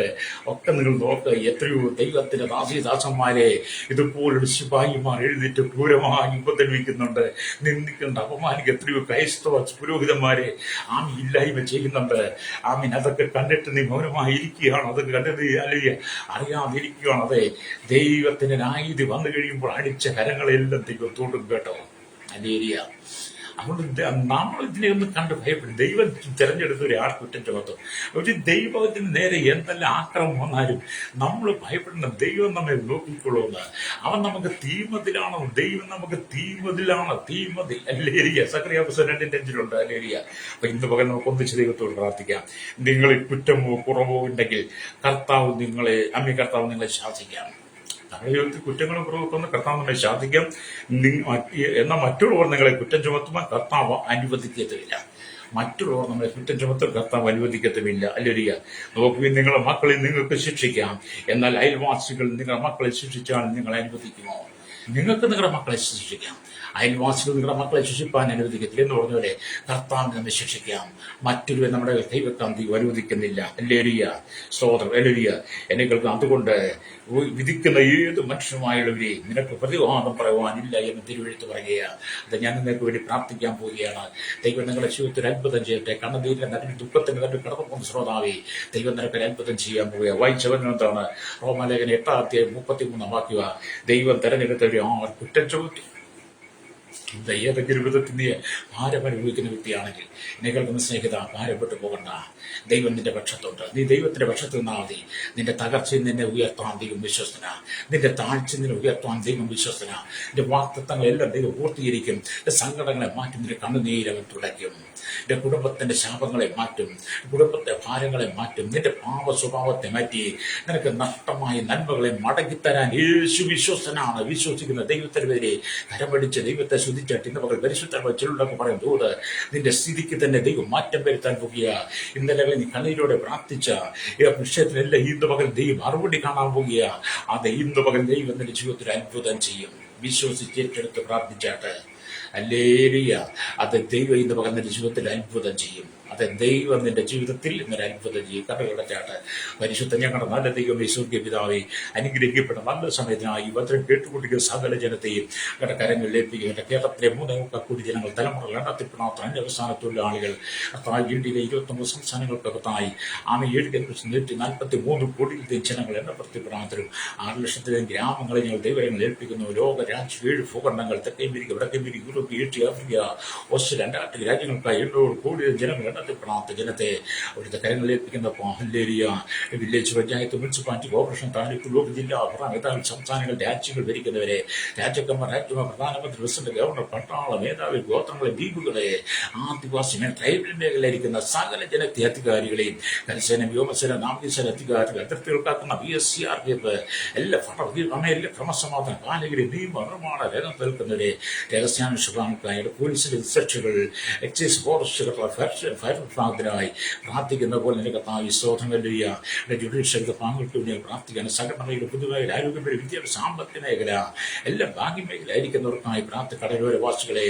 ഒക്കെ നിങ്ങൾ നോക്ക്. എത്രയോ ദൈവത്തിന്റെ ദാസന്മാരെ ഇതുപോലുള്ള ശിപായിമാർ എഴുന്നേറ്റ് ക്രൂരമായി ഉപദ്രവിക്കുന്നുണ്ട്, നിന്ദിക്കുന്നുണ്ട്, അപമാനിക്ക്. എത്രയോ ക്രൈസ്തവ പുരോഹിതന്മാരെ ഇല്ലായ്മ ചെയ്യുന്നുണ്ട്. അതൊക്കെ കണ്ടിട്ട് നീ മൗനമായിരിക്കുകയാണ്. അത് കണ്ടത് അല്ലെങ്കിൽ അറിയാതിരിക്കുകയാണ്. അതെ, ദൈവത്തിന്റെ ന്യായവിധി വന്നു കഴിയുമ്പോൾ അടിച്ച കരങ്ങളെല്ലാം ദൈവം തോണ്ടും കേട്ടോ. അല്ലേരിയ. അതുകൊണ്ട് നമ്മൾ ഇതിനെയൊന്നും കണ്ട് ഭയപ്പെടും. ദൈവം തിരഞ്ഞെടുത്ത ഒരാൾ കുറ്റം ചുമത്തും. ഒരു ദൈവത്തിന് നേരെ എന്തെല്ലാം ആക്രമം വന്നാലും നമ്മൾ ഭയപ്പെടുന്ന ദൈവം നമ്മെ നോക്കിക്കൊള്ളുമെന്ന്. അവൻ നമുക്ക് തീമതിലാണ്. ദൈവം നമുക്ക് തീമതി അല്ലേരിയ. സക്കറിയാ 2:5 അല്ലേരിയ. അപ്പൊ ഇന്ന് പകൽ നമുക്ക് ഒന്നിച്ച് ദൈവത്തോട് പ്രാർത്ഥിക്കാം. നിങ്ങളിൽ കുറ്റമോ കുറവോ ഉണ്ടെങ്കിൽ കർത്താവ് നിങ്ങളെ ശാസിക്കാം. ജീവിതത്തിൽ കുറ്റങ്ങളും കുറവൊക്കെ കർത്താവ് നമ്മെ ശാസിക്കാം. എന്നാൽ മറ്റുള്ളവർ നിങ്ങളെ കുറ്റം ചുമത്തുമ്പോൾ കർത്താവ് അനുവദിക്കത്തുമില്ല. മറ്റുള്ളവർ നമ്മളെ കുറ്റം ചുമത്തൽ കർത്താവ് അനുവദിക്കത്തുമില്ല. അല്ലേരിയ. നോക്കുകയും നിങ്ങളുടെ മക്കളെ നിങ്ങൾക്ക് ശിക്ഷിക്കാം, എന്നാൽ അയൽവാസികൾ നിങ്ങളുടെ മക്കളെ ശിക്ഷിച്ചാൽ നിങ്ങൾ അനുവദിക്കുമോ? നിങ്ങൾക്ക് നിങ്ങളുടെ മക്കളെ ശിക്ഷിക്കാം, അയൽവാസികൾ നിങ്ങളുടെ മക്കളെ ശിക്ഷിപ്പാൻ അനുവദിക്കത്തില്ല എന്ന് പറഞ്ഞപോലെ കർത്താവിനെ നമ്മെ ശിക്ഷിക്കാം. മറ്റൊരുവൻ നമ്മുടെ കൈവെക്കാൻ ദൈവം അനുവദിക്കുന്നില്ല. അല്ലേരിയ. സ്തോത്രം. അല്ലേരിയ. എന്നെ കേൾക്കാം. അതുകൊണ്ട് വിധിക്കുന്ന ഏത് മനുഷ്യനുമായുള്ളവരെ നിനക്ക് പ്രതിവാദം പറയുവാനില്ല എന്ന് തിരുവെഴുത്ത് പറയുകയാണ്. അത് ഞാൻ നിങ്ങൾക്ക് വേണ്ടി പ്രാർത്ഥിക്കാൻ പോവുകയാണ്. ദൈവം നിങ്ങളുടെ ജീവിതത്തിൽ അത്ഭുതം ചെയ്യട്ടെ. കണ്ണുനീരിന്റെ നടുവിൽ ദുഃഖത്തിന്റെ നടുവിൽ കടന്നു പോകുന്ന ശ്രോതാവേ, ദൈവം നിനക്ക് അത്ഭുതം ചെയ്യാൻ പോവുക. വായിച്ചവനെന്താണ്? റോമാലേഖനം 8:33 വാക്യവ. ദൈവം തെരഞ്ഞെടുത്തവരെ ആർ കുറ്റം ചുമത്തി. ഏതെങ്കിലും വിധത്തിൽ നീ ഭാരം അനുഭവിക്കുന്ന വ്യക്തിയാണെങ്കിൽ എന്നെ കേൾക്കുന്ന സ്നേഹിത, ഭാരപ്പെട്ടു പോകണ്ട. ദൈവം നിന്റെ പക്ഷത്തുണ്ട്. നീ ദൈവത്തിന്റെ പക്ഷത്ത് നിന്നാൽ മതി. നിന്റെ തകർച്ചയിൽ നിന്നെ ഉയർത്താൻ ദൈവം വിശ്വസ്തന. നിന്റെ താഴ്ച നിന്നെ ഉയർത്താൻ ദൈവം വിശ്വസ്തന. നിന്റെ വാഗ്ദത്തങ്ങളെല്ലാം ദൈവം പൂർത്തീകരിക്കും. നിന്റെ സങ്കടങ്ങളെ മാറ്റി നിന്റെ കണ്ണുനീരവൻ തുടയ്ക്കും. നിന്റെ കുടുംബത്തിന്റെ ശാപങ്ങളെ മാറ്റും. കുടുംബത്തെ ഭാരങ്ങളെ മാറ്റും. നിന്റെ പാപ സ്വഭാവത്തെ മാറ്റി നിനക്ക് നഷ്ടമായ നന്മകളെ മടക്കിത്തരാൻ യേശു വിശ്വസ്തനാണ്. വിശ്വസിക്കുന്ന ദൈവത്തിനെതിരെ കരമടിച്ച് ദൈവത്തെ ശുദ്ധിച്ചിട്ട് ഇന്ന് പകൽ പരിശുദ്ധമായി ചെല്ലുണ്ടൊക്കെ പറയും തോത് നിന്റെ സ്ഥിതിക്ക് തന്നെ ദൈവം മാറ്റം വരുത്താൻ പോകുക. ഇന്നലെ നീ കണ്ണീരോടെ പ്രാർത്ഥിച്ച വിഷയത്തിനെല്ലാം ഇന്ന് പകൽ ദൈവം മറുപടി കാണാൻ പോകുക. അത് ഇന്ന് പകൽ ദൈവം നിന്റെ ജീവിതത്തിൽ അത്ഭുതം ചെയ്യും. വിശ്വസിച്ച് ഏറ്റെടുത്ത് പ്രാർത്ഥിച്ചാട്ട്. അല്ലേലൂയ. അത് ദൈവം ഇന്ന് പകൽ നിന്റെ ജീവിതത്തിൽ അത്ഭുതം ചെയ്യും. അത് ദൈവം നിന്റെ ജീവിതത്തിൽ ഇന്നൊരു അത്ഭുതം ചെയ്യും. കടകടച്ചാട്ട്. പരിശുദ്ധ ഞങ്ങളുടെ നല്ല ദൈവമേ, സ്വർഗ്ഗീയ പിതാവേ, അനുഗ്രഹിക്കപ്പെട്ട നല്ല സമയത്തിനായി വചനം കേട്ടുകൊണ്ടിരിക്കുന്ന സകല ജനത്തെയും ഞങ്ങളുടെ കരങ്ങളിൽ ഏൽപ്പിക്കുക. എന്റെ കേരളത്തിലെ 3 കോടി ജനങ്ങൾ, തലമുറകൾ എണ്ണത്തിൽപ്പെടാത്ത അന്യവസ്ഥാന തൊഴിലാളികൾ, ഇന്ത്യയിലെ 29 സംസ്ഥാനങ്ങൾക്കകത്തായി 143 കോടി ജനങ്ങൾ എണ്ണപ്പെടുത്തിപ്പെടാത്തരും 6 ലക്ഷത്തിലേയും ഗ്രാമങ്ങളെ ഞങ്ങൾ ദൈവങ്ങൾ ഏൽപ്പിക്കുന്നു. ലോക രാജ്യം 7 ഭൂഖണ്ഡങ്ങൾ, തെക്കേ അമേരിക്ക, വടക്കേ America, Europe, Asia, Africa, Australia, Antarctic രാജ്യങ്ങൾക്കായി 700 കോടി ജനങ്ങൾ വേദനത്തിൽപ്പെടാത്ത ജനത്തെ അവിടുത്തെ കരങ്ങളിലേൽപ്പിക്കുന്നപ്പോൾ hallelujah. Village panchayat, municipality, corporation, taluk, block, ജില്ലാ, സംസ്ഥാനങ്ങൾ, രാജ്യങ്ങൾ ഭരിക്കുന്നവരെ, രാജാക്കന്മാർ, രാജ്യമാർ, പ്രധാനമന്ത്രി, പ്രസിഡന്റ്, ഗവർണർ, പട്ടാള മേധാവി, ഗോത്രങ്ങളെ, ദ്വീപുകളെ, ആദിവാസി ട്രൈബൽ മേഖലയിലിരിക്കുന്ന സകല ജനത്തെ അധികാരികളെയും, കരസേന, വ്യോമസേന, നാവികസേന അധികാരികൾ, അതിർത്തികൾ കാക്കുന്ന BSCRPF, എല്ലാ എല്ലാ ക്രമസമാധാന പാലകരെ, നിയമ നിർമ്മാണ രംഗത്ത് നിൽക്കുന്നവരെ, രഹസ്യാന്വേഷണ പോലീസിന്റെ റിസർച്ചുകൾ, എക്സൈസ് ഫോറസ്റ്റുകൾ, ഫയർ വിഭാഗത്തിനായി പ്രാർത്ഥിക്കുന്ന പോലെ നിന്റെ കർത്താവ് സ്തോത്രമല്ലിയ ജുഡീഷ്യൽ പാങ്ങൾക്ക് വേണ്ടി പ്രാർത്ഥിക്കാൻ, സംഘടന മേഖല, പുതുതായി ആരോഗ്യമേഖല, വിദ്യാഭ്യാസ, സാമ്പത്തിക മേഖല, എല്ലാ ബാങ്ക് മേഖലയായിരിക്കുന്നവർക്കായി കടലോര വാസികളെ,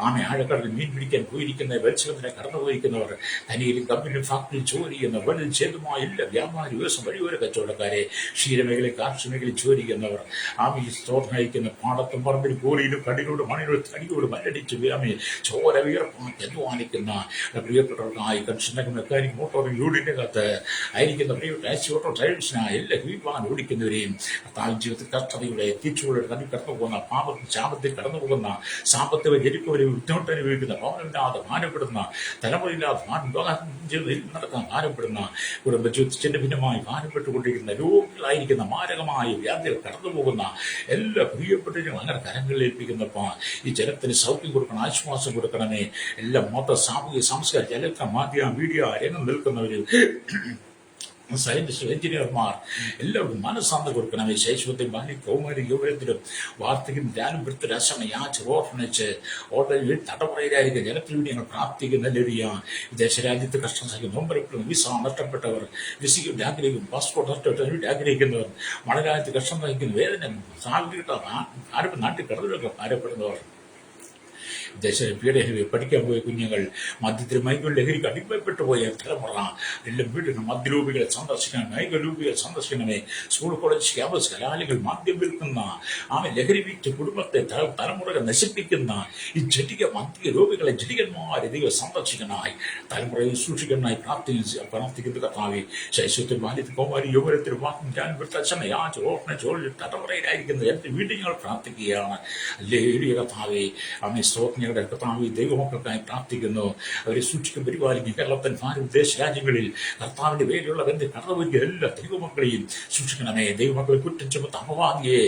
ആഴക്കടലിൽ മീൻ പിടിക്കാൻ പോയിരിക്കുന്ന, മത്സ്യബന്ധനം കടന്നുപോയിരിക്കുന്നവർ, ഖനിയിലും കമ്പനിയിലും ഫാക്ടറിയിൽ ജോലി ചെയ്യുന്ന വലുതും ചെറുതുമായ എല്ലാ വ്യാപാരി, വ്യവസായ വഴിയോര കച്ചവടക്കാരെ, ക്ഷീരമേഖലയിൽ, കാർഷിക മേഖലയിൽ ജോലി ചെയ്യുന്നവർ, സ്തോത്രം നയിക്കുന്ന പാടത്തും പറമ്പിൽ കോലിയിലും കടിലോട് മണിയോട് തടിയോട് മല്ലടിച്ച് ചോര വിയർപ്പാക്കി അധ്വാനിക്കുന്ന പ്രിയപ്പെട്ടവർക്കായി, കൺസ്ട്രക്ഷൻ മെക്കാനിക്, മോട്ടോറിംഗ്, യൂണിറ്റിന്റെ കത്ത് ആയിരിക്കുന്ന പ്രിയപ്പെട്ട ഓട്ടോ ഡ്രൈവേഴ്സിനായി, എല്ലാ വിമാനം ഓടിക്കുന്നവരെയും ജീവിതത്തിൽ കഷ്ടതയുടെ തിരിച്ചുകൂടെ കടന്നു പോകുന്ന, പാപത്തിൽ ശാപത്തിൽ കടന്നു പോകുന്ന, സാമ്പത്തിക ജനിക്കവരെ ബുദ്ധിമുട്ട് അനുഭവിക്കുന്ന, ഭവനമില്ലാതെ ഭാരപ്പെടുന്ന, തലമുറയില്ലാതെ നടക്കാൻ ഭാരപ്പെടുന്ന, കുടുംബജീവിതത്തിന്റെ ഭിന്നമായി ഭാരപ്പെട്ടുകൊണ്ടിരിക്കുന്ന, രോഗികളായിരിക്കുന്ന, മാരകമായ വ്യാധികൾ കടന്നു പോകുന്ന എല്ലാ പ്രിയപ്പെട്ടവരും അങ്ങനെ കരങ്ങളിൽ ഏൽപ്പിക്കുന്നപ്പോൾ ഈ ജനത്തിന് സൗഖ്യം കൊടുക്കണം, ആശ്വാസം കൊടുക്കണമേ. എല്ലാ മൊത്ത സാമൂഹിക സാംസ്കാരിക ചരിത്ര മാധ്യമ മീഡിയ രംഗം നിൽക്കുന്നവരും, സയന്റിസ്റ്റ്, എഞ്ചിനീയർമാർ എല്ലാവരും മനസ്സാന്ത കൊടുക്കണമേ. ശൈശവത്തിൽ ബാല്യ കൗമാരി യുവത്തിലും വാർത്തയ്ക്കും ധ്യാനം വൃത്തി രസമ യാച്ച് ഓർഫനേജ് ഓട്ടോയിൽ തടമുറയിലായിരിക്കും ജനത്തിന് വേണ്ടി ഞങ്ങൾ പ്രാർത്ഥിക്കുന്ന ലഭിയ വിദേശ രാജ്യത്ത് കഷ്ടം സഹിക്കും, നൊമ്പരപ്പെടും, വിസ നഷ്ടപ്പെട്ടവർ, വിസയ്ക്ക് വേണ്ടി ആഗ്രഹിക്കും, പാസ്പോർട്ട് നഷ്ടപ്പെട്ടവർ വേണ്ടി ആഗ്രഹിക്കുന്നവർ, മഴകാലത്ത് കഷ്ടം സഹിക്കുന്ന, വേദന സാഹചര്യം നാട്ടിൽ കടന്നിലൊക്കെ ഭാരപ്പെടുന്നവർ, വിദേശ പീഡന പഠിക്കാൻ പോയ കുഞ്ഞുങ്ങൾ, മദ്യത്തിന് മൈകൾ ലഹരിക്ക് അടിമപ്പെട്ടു പോയ തലമുറ, എല്ലാം വീട്ടിൽ മദ്യരൂപികളെ സന്ദർശിക്കണം, മൈകരൂപികളെ സന്ദർശിക്കണമേ. സ്കൂൾ, കോളേജ്, ക്യാമ്പസ്, കലാലയങ്ങൾ, മദ്യം വിൽക്കുന്ന, ലഹരി വിറ്റ് കുടുംബത്തെ തലമുറകൾ നശിപ്പിക്കുന്ന ഈ ജടിക മദ്യ രോഗികളെ, ജടികന്മാരെ ദൈവം സന്ദർശിക്കനായി, തലമുറയിൽ സൂക്ഷിക്കാനായി പ്രാർത്ഥിക്കുന്ന കർത്താവേ. ശൈശവത്തിൽ, ബാല്യത്തിൽ, കൗമാരി യൗവനത്തിൽ, വാക്കും ഞാൻ വൃത്തച്ഛനെ തലമുറയിലായിരിക്കുന്ന എന്റെ വീട്ടിൽ ഞങ്ങൾ പ്രാർത്ഥിക്കുകയാണ്. അല്ലേ കർത്താവേ. ഞങ്ങളുടെ കർത്താവ് ദൈവമക്കൾക്കായി പ്രാർത്ഥിക്കുന്നു. അവരെ സൂക്ഷിക്കും, പരിപാലിക്കും. കേരളത്തിൽ വിദേശ രാജ്യങ്ങളിൽ കർത്താവിന്റെ പേരിലുള്ള ബന്ധം കടന്നുപോയി എല്ലാ ദൈവമക്കളെയും സൂക്ഷിക്കണമേ. ദൈവമക്കളെ കുറ്റം ചുമത്ത അപവാദിയെ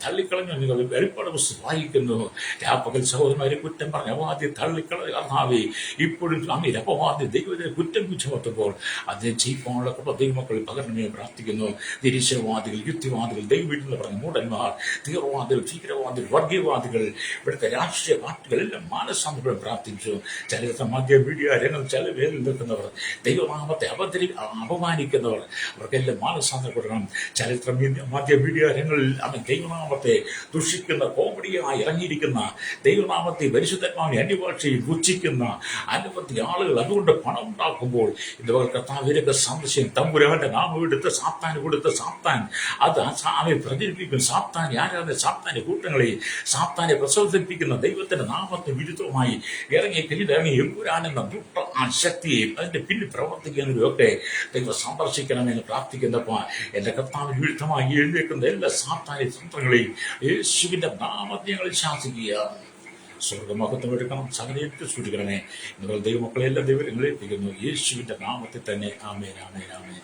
തള്ളിക്കളഞ്ഞു. നിങ്ങൾ വെളിപ്പാട് പുസ്തകം വായിക്കുന്നു. രാപ്പകൽ സഹോദരന്മാരെ കുറ്റം പറഞ്ഞ അപവാദിയെ തള്ളിക്കളഞ്ഞ കർത്താവേ, ഇപ്പോഴും അപവാദി ദൈവത്തെ കുറ്റം ചുമത്തുമ്പോൾ അതിനെ ചെയ്യിക്കാനുള്ള കൃപ ദൈവമക്കളിൽ പകരണമേ പ്രാർത്ഥിക്കുന്നു. നിരീശ്വരവാദികൾ, യുക്തിവാദികൾ, ദൈവം പറഞ്ഞ മൂടന്മാർ, തീവ്രവാദികൾ, ഭീകരവാദികൾ, വർഗീയവാദികൾ, ഇവിടുത്തെ രാഷ്ട്രീയ പാർട്ടികളെല്ലാം മാനസാന്തരം പ്രാർത്ഥിച്ചു. ചരിത്ര മധ്യ മീഡിയ രംഗം ചില പേരിൽ നിൽക്കുന്നവർ, ദൈവനാമത്തെ അപമാനിക്കുന്നവർ, അവർക്കെല്ലാം മാനസാന്തരം കൊടുക്കണം. ചരിത്ര മധ്യ മീഡിയ രംഗങ്ങളിൽ ദൈവനാമത്തെ ദുഷിക്കുന്ന, കോമഡിയായി ഇറങ്ങിയിരിക്കുന്ന, ദൈവനാമത്തെ പരിശുദ്ധന്മാരെ അന്യഭാഷയിൽ പുച്ഛിക്കുന്ന അനവധി ആളുകൾ അതുകൊണ്ട് പണം ഉണ്ടാക്കുമ്പോൾ ഇതുപോലെ കർത്താവിനൊക്കെ സന്ദർശനം, തമ്പുരാന്റെ നാമം എടുത്ത് സാത്താൻ കൊടുത്ത സാത്താൻ അത് പ്രചരിപ്പിക്കും. സാത്താൻ ആരാധന, സാത്താന്റെ കൂട്ടങ്ങളെ, സാത്താനെ പ്രസവിപ്പിക്കുന്ന ദൈവത്തിന്റെ നാമത്തെ വിരുദ്ധമായി ഇറങ്ങി എമ്പുരാനെന്ന ദുഷ്ട ആ ശക്തിയെയും അതിന്റെ പിന്നിൽ പ്രവർത്തിക്കുന്നവരും ഒക്കെ ദൈവം സന്ദർശിക്കണമെന്ന് പ്രാർത്ഥിക്കുന്നപ്പോൾ എന്റെ കർത്താവിന് വിരുദ്ധമായി എഴുന്നേൽക്കുന്ന എല്ലാ സാത്താന്യ തന്ത്രങ്ങളെയും യേശുവിന്റെ നാമത്തെ ഞങ്ങൾ ശാസിക്കുക. സ്വർഗമഹത്വം എടുക്കണം, സകലത്തെ സൂക്ഷിക്കണമേ. നിങ്ങൾ ദൈവമക്കളെ എല്ലാ ദൈവങ്ങളെ ഏൽപ്പിക്കുന്നു യേശുവിന്റെ നാമത്തിൽ തന്നെ. ആമേൻ, ആമേൻ, ആമേൻ.